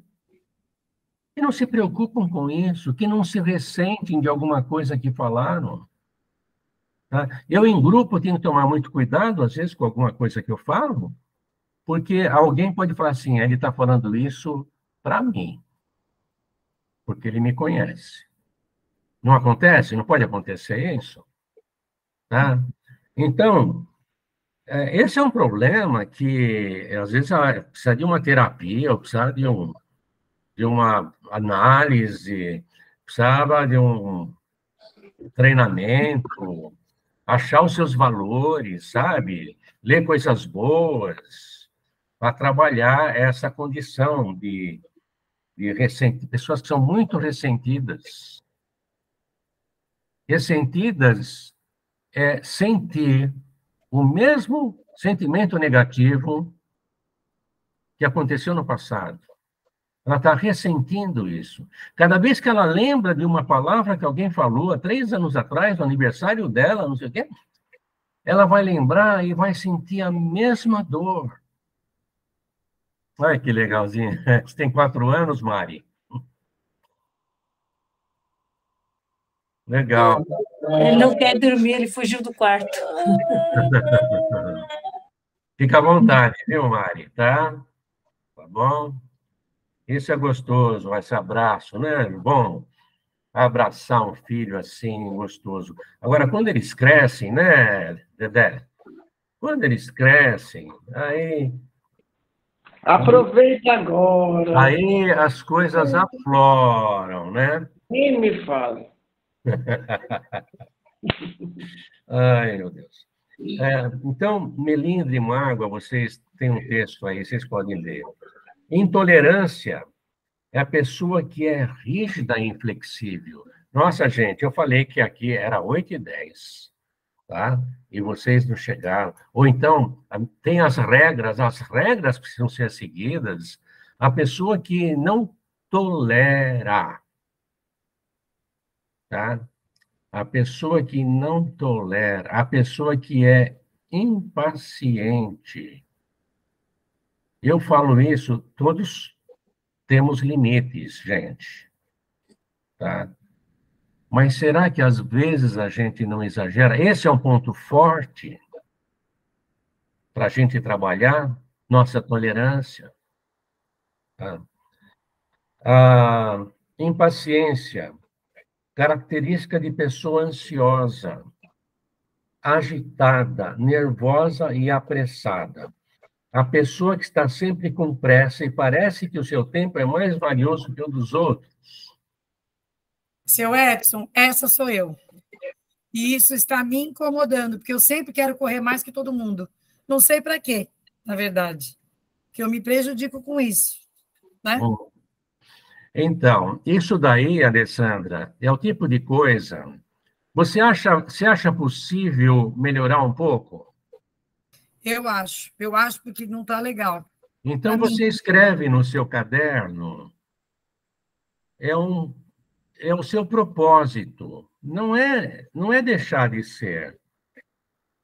que não se preocupam com isso, que não se ressentem de alguma coisa que falaram. Tá? Eu, em grupo, tenho que tomar muito cuidado, às vezes, com alguma coisa que eu falo, porque alguém pode falar assim, ele está falando isso para mim, porque ele me conhece. Não acontece? Não pode acontecer isso? Tá? Então, esse é um problema que, às vezes, precisa de uma terapia, ou precisa de uma análise, precisava de um treinamento, achar os seus valores, sabe? Ler coisas boas, para trabalhar essa condição de pessoas que são muito ressentidas. Ressentidas é sentir o mesmo sentimento negativo que aconteceu no passado. Ela está ressentindo isso. Cada vez que ela lembra de uma palavra que alguém falou há 3 anos atrás, no aniversário dela, não sei o quê, ela vai lembrar e vai sentir a mesma dor. Olha que legalzinho. Você tem 4 anos, Mari? Legal. Ele não quer dormir, ele fugiu do quarto. Fica à vontade, viu, Mari? Tá bom? Isso é gostoso, esse abraço, né? Bom, abraçar um filho assim, gostoso. Agora, quando eles crescem, né, Dedé? Quando eles crescem, aí... Aproveita agora. Aí as coisas afloram, né? Nem me fala. Ai, meu Deus. Então, melindre e mágoa, vocês têm um texto aí, vocês podem ler. Intolerância é a pessoa que é rígida e inflexível. Nossa, gente, eu falei que aqui era 8h10, tá? E vocês não chegaram. Ou então, tem as regras precisam ser seguidas. A pessoa que não tolera, tá? A pessoa que não tolera, a pessoa que é impaciente. Eu falo isso, todos temos limites, gente. Tá? Mas será que às vezes a gente não exagera? Esse é um ponto forte para a gente trabalhar, nossa tolerância. Tá? A impaciência, característica de pessoa ansiosa, agitada, nervosa e apressada. A pessoa que está sempre com pressa e parece que o seu tempo é mais valioso que o dos outros. Seu Edson, essa sou eu. E isso está me incomodando, porque eu sempre quero correr mais que todo mundo. Não sei para quê, na verdade. Que eu me prejudico com isso. Né? Então, isso daí, Alessandra, é o tipo de coisa... Você acha possível melhorar um pouco? Eu acho porque não está legal. Então, você escreve no seu caderno, é o seu propósito, não é deixar de ser,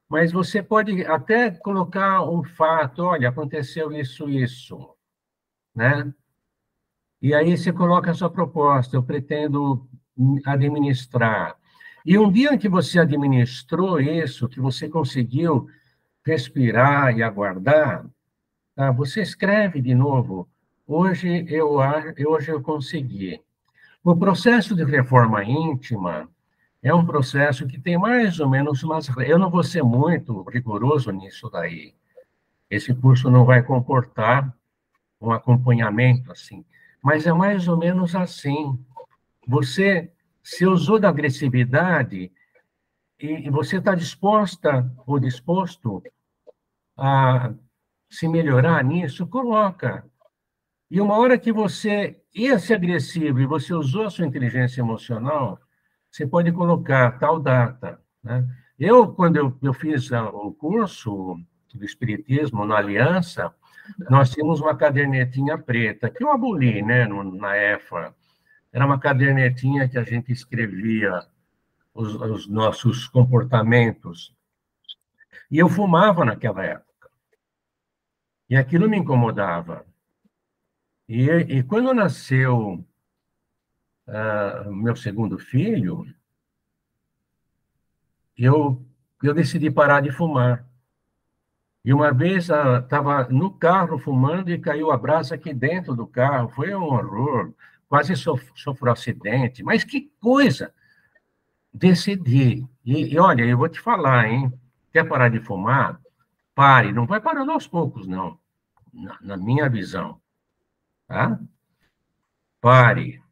mas você pode até colocar um fato, olha, aconteceu isso, né? E aí você coloca a sua proposta, eu pretendo administrar. E um dia que você administrou isso, que você conseguiu respirar e aguardar, tá? Você escreve de novo. Hoje eu consegui. O processo de reforma íntima é um processo que tem mais ou menos umas... Eu não vou ser muito rigoroso nisso daí. Esse curso não vai comportar um acompanhamento assim. Mas é mais ou menos assim. Você se usou da agressividade e você está disposta ou disposto a se melhorar nisso, coloca. E uma hora que você ia ser agressivo e você usou a sua inteligência emocional, você pode colocar tal data. Né? Quando eu fiz o curso do Espiritismo na Aliança, nós tínhamos uma cadernetinha preta, que eu aboli, né, na EFA. Era uma cadernetinha que a gente escrevia os nossos comportamentos. E eu fumava naquela época. E aquilo me incomodava. E quando nasceu meu segundo filho, eu decidi parar de fumar. E uma vez estava no carro fumando e caiu a brasa aqui dentro do carro. Foi um horror. Quase sofreu acidente. Mas que coisa! Decidi. E olha, eu vou te falar, hein? Quer parar de fumar? Pare. Não vai parando aos poucos, não. Na minha visão. Tá? Pare.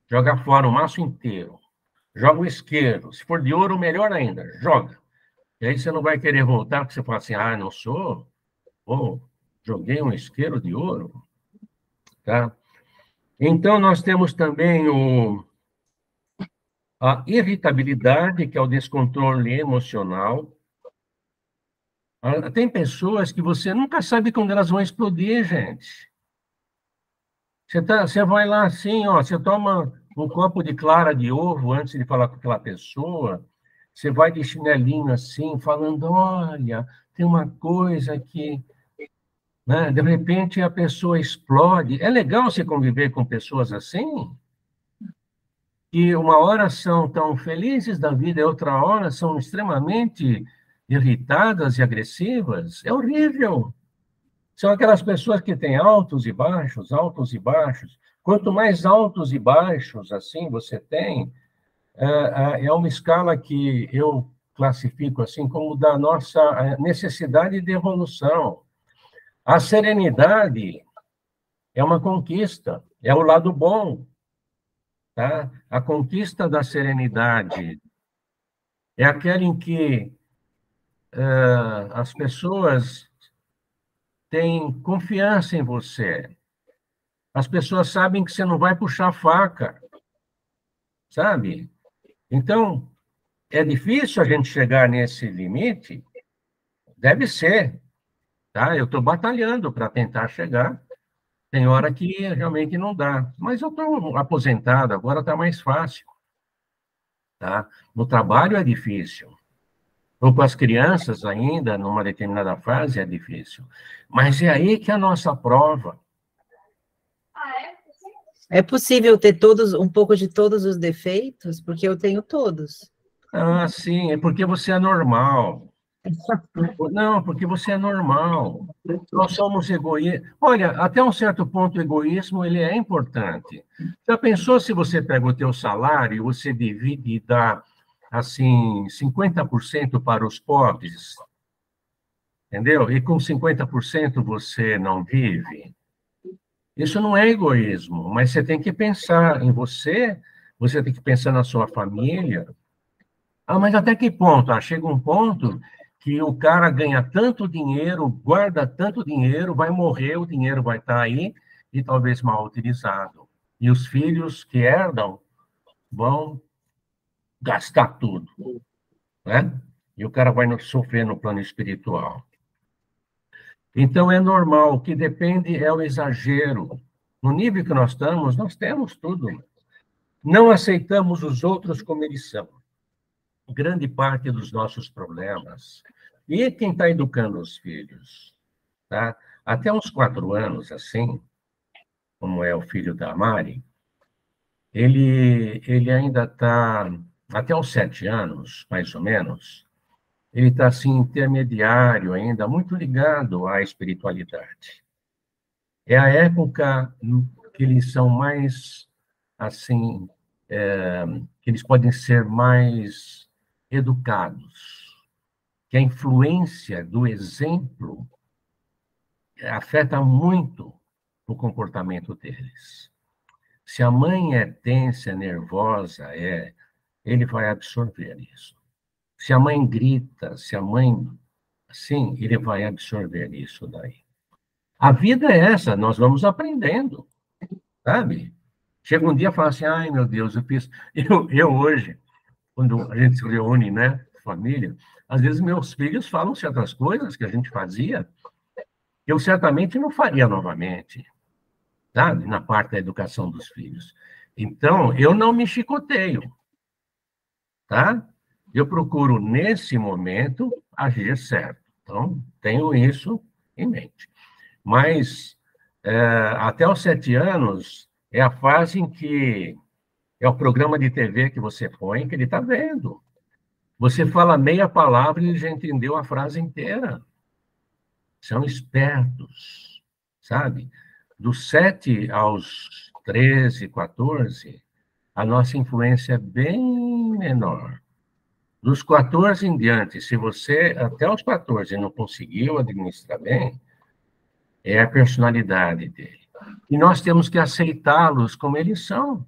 Joga fora o maço inteiro. Joga o isqueiro. Se for de ouro, melhor ainda. Joga. E aí você não vai querer voltar, porque você fala assim, não sou... joguei um isqueiro de ouro. Tá? Então, nós temos também a irritabilidade, que é o descontrole emocional. Tem pessoas que você nunca sabe quando elas vão explodir, gente. Você vai lá assim, você toma um copo de clara de ovo antes de falar com aquela pessoa, você vai de chinelinho assim, falando, olha, tem uma coisa que... Né? De repente, a pessoa explode. É legal você conviver com pessoas assim? Que uma hora são tão felizes da vida e outra hora são extremamente irritadas e agressivas. É horrível. São aquelas pessoas que têm altos e baixos, altos e baixos. Quanto mais altos e baixos assim você tem, é uma escala que eu classifico assim como da nossa necessidade de evolução. A serenidade é uma conquista, é o lado bom. Tá? A conquista da serenidade é aquela em que as pessoas têm confiança em você. As pessoas sabem que você não vai puxar a faca, sabe? Então, é difícil a gente chegar nesse limite? Deve ser, tá? Eu estou batalhando para tentar chegar. Tem hora que realmente não dá. Mas eu estou aposentado, agora está mais fácil. Tá? No trabalho é difícil. Ou com as crianças ainda, numa determinada fase, é difícil. Mas é aí que é a nossa prova. É possível ter um pouco de todos os defeitos? Porque eu tenho todos. Sim, é porque você é normal. Não, porque você é normal. Nós somos egoístas. Olha, até um certo ponto, o egoísmo ele é importante. Já pensou se você pega o teu salário e você divide e dá, assim, 50% para os pobres? Entendeu? E com 50% você não vive? Isso não é egoísmo, mas você tem que pensar em você, você tem que pensar na sua família. Mas até que ponto? Chega um ponto que o cara ganha tanto dinheiro, guarda tanto dinheiro, vai morrer, o dinheiro vai estar aí e talvez mal utilizado. E os filhos que herdam vão gastar tudo, né? E o cara vai sofrer no plano espiritual. Então, é normal, o que depende é o exagero. No nível que nós estamos, nós temos tudo. Não aceitamos os outros como eles são. Grande parte dos nossos problemas. E quem está educando os filhos? Tá? Até uns 4 anos, assim, como é o filho da Mari, ele ainda está, até uns 7 anos, mais ou menos, ele está, assim, intermediário ainda, muito ligado à espiritualidade. É a época que eles são mais, assim, que eles podem ser mais educados, que a influência do exemplo afeta muito o comportamento deles. Se a mãe é tensa, nervosa, ele vai absorver isso. Se a mãe grita, se a mãe... Sim, ele vai absorver isso daí. A vida é essa, nós vamos aprendendo, sabe? Chega um dia e fala assim, ai, meu Deus, eu fiz... Eu hoje, quando a gente se reúne, né, família, às vezes meus filhos falam certas coisas que a gente fazia, eu certamente não faria novamente, sabe? Na parte da educação dos filhos. Então, eu não me chicoteio, tá? Eu procuro, nesse momento, agir certo. Então, tenho isso em mente. Mas até os 7 anos é a fase em que é o programa de TV que você põe, que ele está vendo. Você fala meia palavra e ele já entendeu a frase inteira. São espertos, sabe? Dos 7 aos 13, 14, a nossa influência é bem menor. Dos 14 em diante, se você até os 14 não conseguiu administrar bem, é a personalidade dele. E nós temos que aceitá-los como eles são.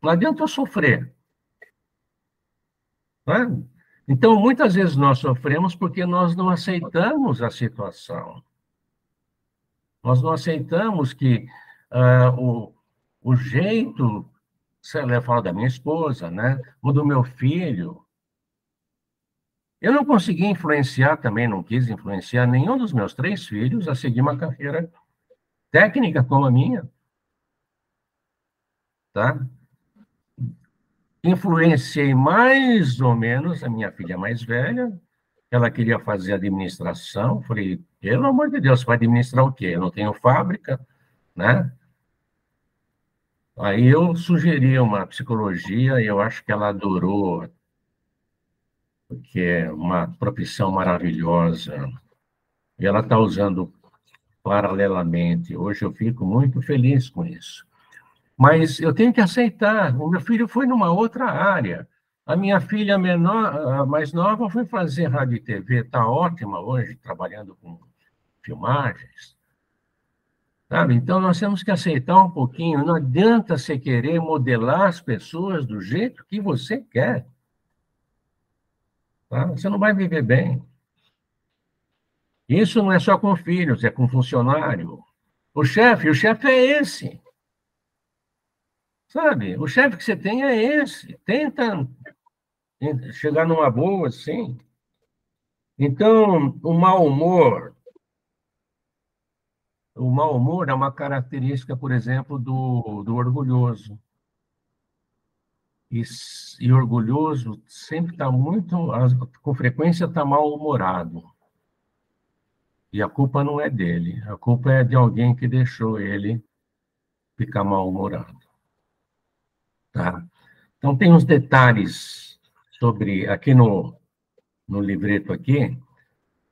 Não adianta eu sofrer. Não é? Então, muitas vezes nós sofremos porque nós não aceitamos a situação. Nós não aceitamos que o jeito, eu falo da minha esposa, né? O do meu filho. Eu não consegui influenciar também, não quis influenciar nenhum dos meus 3 filhos a seguir uma carreira técnica como a minha. Tá? Influenciei mais ou menos a minha filha mais velha. Ela queria fazer administração. Falei, pelo amor de Deus, você vai administrar o quê? Eu não tenho fábrica, né? Aí eu sugeri uma psicologia e eu acho que ela adorou, porque é uma profissão maravilhosa. E ela está usando paralelamente. Hoje eu fico muito feliz com isso. Mas eu tenho que aceitar. O meu filho foi numa outra área. A minha filha menor, a mais nova, foi fazer rádio e TV. Está ótima hoje, trabalhando com filmagens. Sabe? Então, nós temos que aceitar um pouquinho. Não adianta você querer modelar as pessoas do jeito que você quer. Tá? Você não vai viver bem. Isso não é só com filhos, é com funcionário. O chefe é esse. Sabe? O chefe que você tem é esse. Tenta chegar numa boa, assim. Então, o mau humor é uma característica, por exemplo, do orgulhoso. E orgulhoso sempre está com frequência está mal-humorado. E a culpa não é dele, a culpa é de alguém que deixou ele ficar mal-humorado. Tá? Então, tem uns detalhes sobre... Aqui no livreto aqui,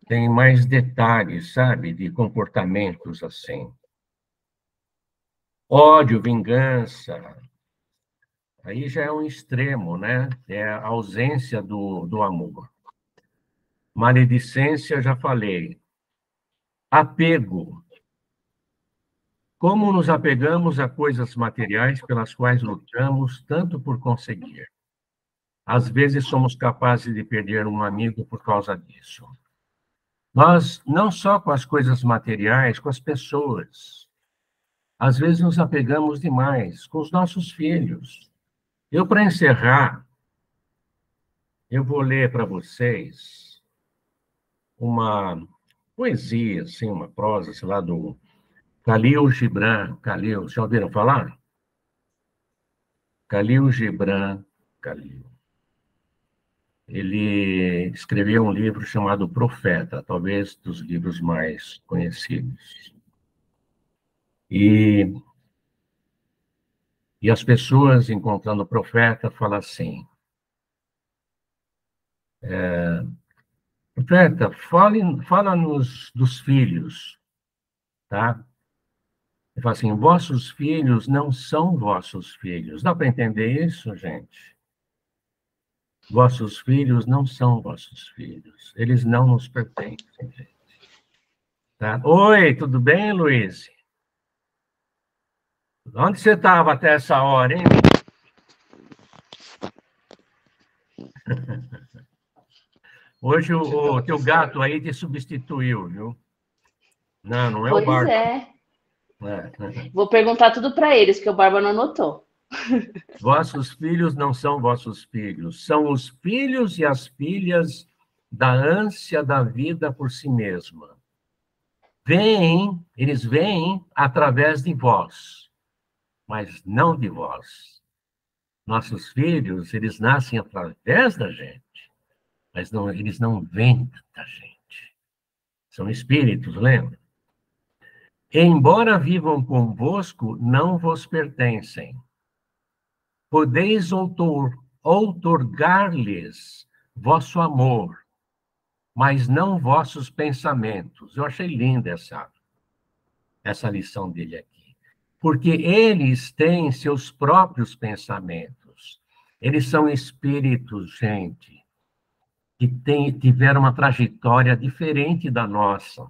tem mais detalhes, sabe? De comportamentos assim. Ódio, vingança. Aí já é um extremo, né? É a ausência do amor. Maledicência, já falei. Apego. Como nos apegamos a coisas materiais pelas quais lutamos tanto por conseguir. Às vezes somos capazes de perder um amigo por causa disso. Nós, não só com as coisas materiais, com as pessoas. Às vezes nos apegamos demais com os nossos filhos. Eu, para encerrar, eu vou ler para vocês uma poesia, assim, uma prosa, sei lá, do Khalil Gibran. Khalil, já ouviram falar? Khalil Gibran. Ele escreveu um livro chamado Profeta, talvez dos livros mais conhecidos. E as pessoas, encontrando o profeta, falam assim, profeta, fala-nos dos filhos, tá? Ele fala assim, vossos filhos não são vossos filhos. Dá para entender isso, gente? Vossos filhos não são vossos filhos. Eles não nos pertencem, gente. Tá? Oi, tudo bem, Luiz? Onde você estava até essa hora, hein? Hoje o teu gato aí te substituiu, viu? Não é o Barba. Pois é. Vou perguntar tudo para eles, que o Barba não anotou. Vossos filhos não são vossos filhos, são os filhos e as filhas da ânsia da vida por si mesma. Eles vêm através de vós, mas não de vós. Nossos filhos, eles nascem através da gente, mas eles não vêm da gente. São espíritos, lembra? embora vivam convosco, não vos pertencem. Podeis outorgar-lhes vosso amor, mas não vossos pensamentos. Eu achei linda essa lição dele aqui. Porque eles têm seus próprios pensamentos. Eles são espíritos, gente, que tiveram uma trajetória diferente da nossa.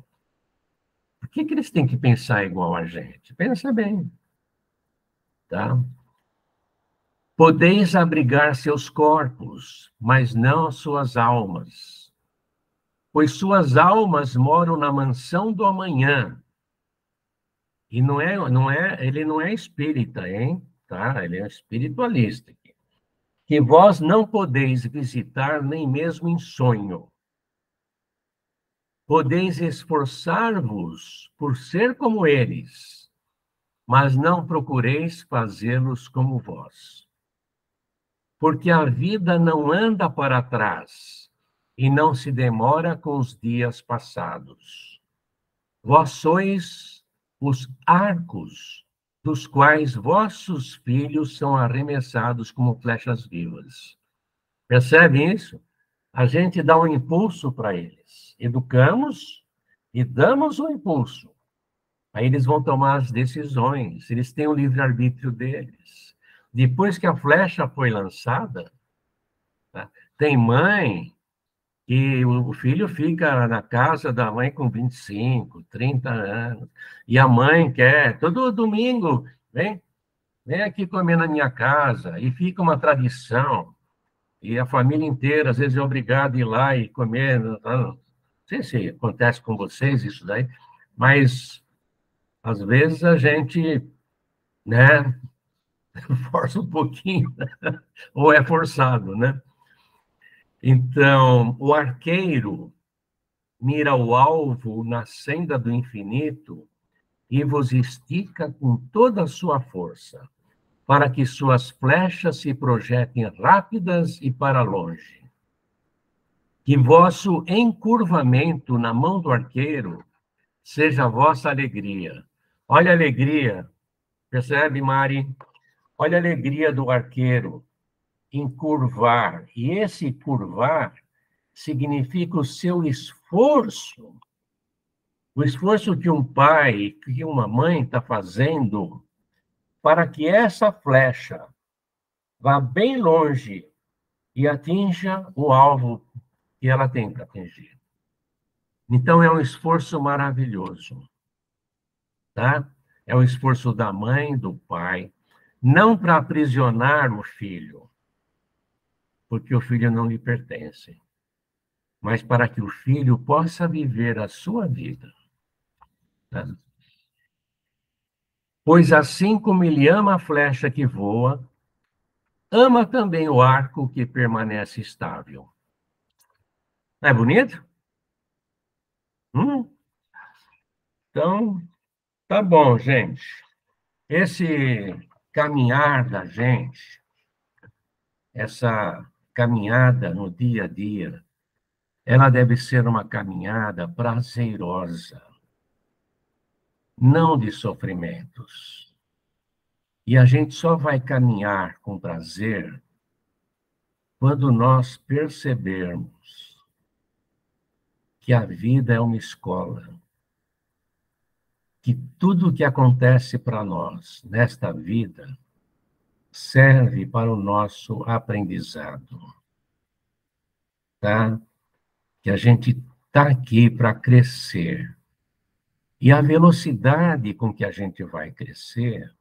Por que eles têm que pensar igual a gente? Pensa bem. Tá? Podeis abrigar seus corpos, mas não suas almas. Pois suas almas moram na mansão do amanhã. E ele não é espírita, hein? Tá? Ele é espiritualista. Que vós não podeis visitar nem mesmo em sonho. Podeis esforçar-vos por ser como eles, mas não procureis fazê-los como vós. Porque a vida não anda para trás e não se demora com os dias passados. Vós sois os arcos dos quais vossos filhos são arremessados como flechas vivas. Percebem isso? A gente dá um impulso para eles. Educamos e damos um impulso. Aí eles vão tomar as decisões. Eles têm o livre-arbítrio deles. Depois que a flecha foi lançada, tá? Tem mãe que o filho fica na casa da mãe com 25, 30 anos. E a mãe quer, todo domingo, vem aqui comer na minha casa. E fica uma tradição. E a família inteira, às vezes, é obrigada a ir lá e comer. Não sei se acontece com vocês isso daí, mas, às vezes, a gente, né, força um pouquinho, ou é forçado, né? Então, o arqueiro mira o alvo na senda do infinito e vos estica com toda a sua força, para que suas flechas se projetem rápidas e para longe. Que vosso encurvamento na mão do arqueiro seja a vossa alegria. Olha a alegria, percebe, Mari? Olha a alegria do arqueiro, encurvar. E esse curvar significa o seu esforço. O esforço que um pai, que uma mãe está fazendo para que essa flecha vá bem longe e atinja o alvo que ela tem para atingir. Então, é um esforço maravilhoso, tá? É o esforço da mãe, do pai, não para aprisionar o filho, porque o filho não lhe pertence, mas para que o filho possa viver a sua vida. Tá? Pois assim como ele ama a flecha que voa, ama também o arco que permanece estável. Não é bonito? Então, tá bom, gente. Esse caminhar da gente, essa caminhada no dia a dia, ela deve ser uma caminhada prazerosa, não de sofrimentos. E a gente só vai caminhar com prazer quando nós percebermos que a vida é uma escola, que tudo o que acontece para nós nesta vida serve para o nosso aprendizado, tá? Que a gente está aqui para crescer. E a velocidade com que a gente vai crescer,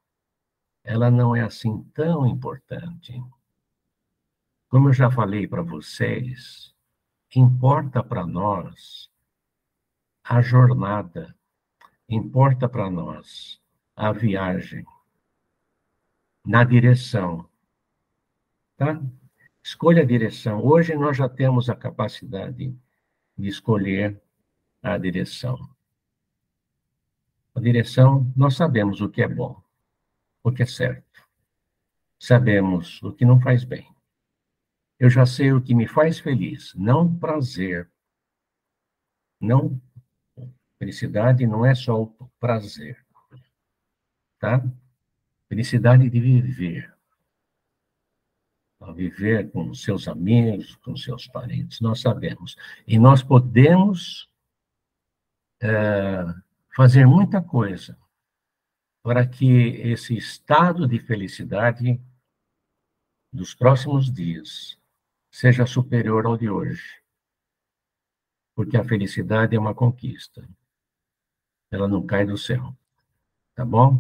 ela não é assim tão importante. Como eu já falei para vocês, importa para nós a jornada, importa para nós a viagem na direção, tá? Escolha a direção. Hoje nós já temos a capacidade de escolher a direção. A direção, nós sabemos o que é bom, o que é certo. Sabemos o que não faz bem. Eu já sei o que me faz feliz, não prazer. Não Felicidade não é só o prazer, tá? Felicidade de viver. Viver com seus amigos, com seus parentes, nós sabemos. E nós podemos fazer muita coisa para que esse estado de felicidade dos próximos dias seja superior ao de hoje. Porque a felicidade é uma conquista. Ela não cai do céu. Tá bom?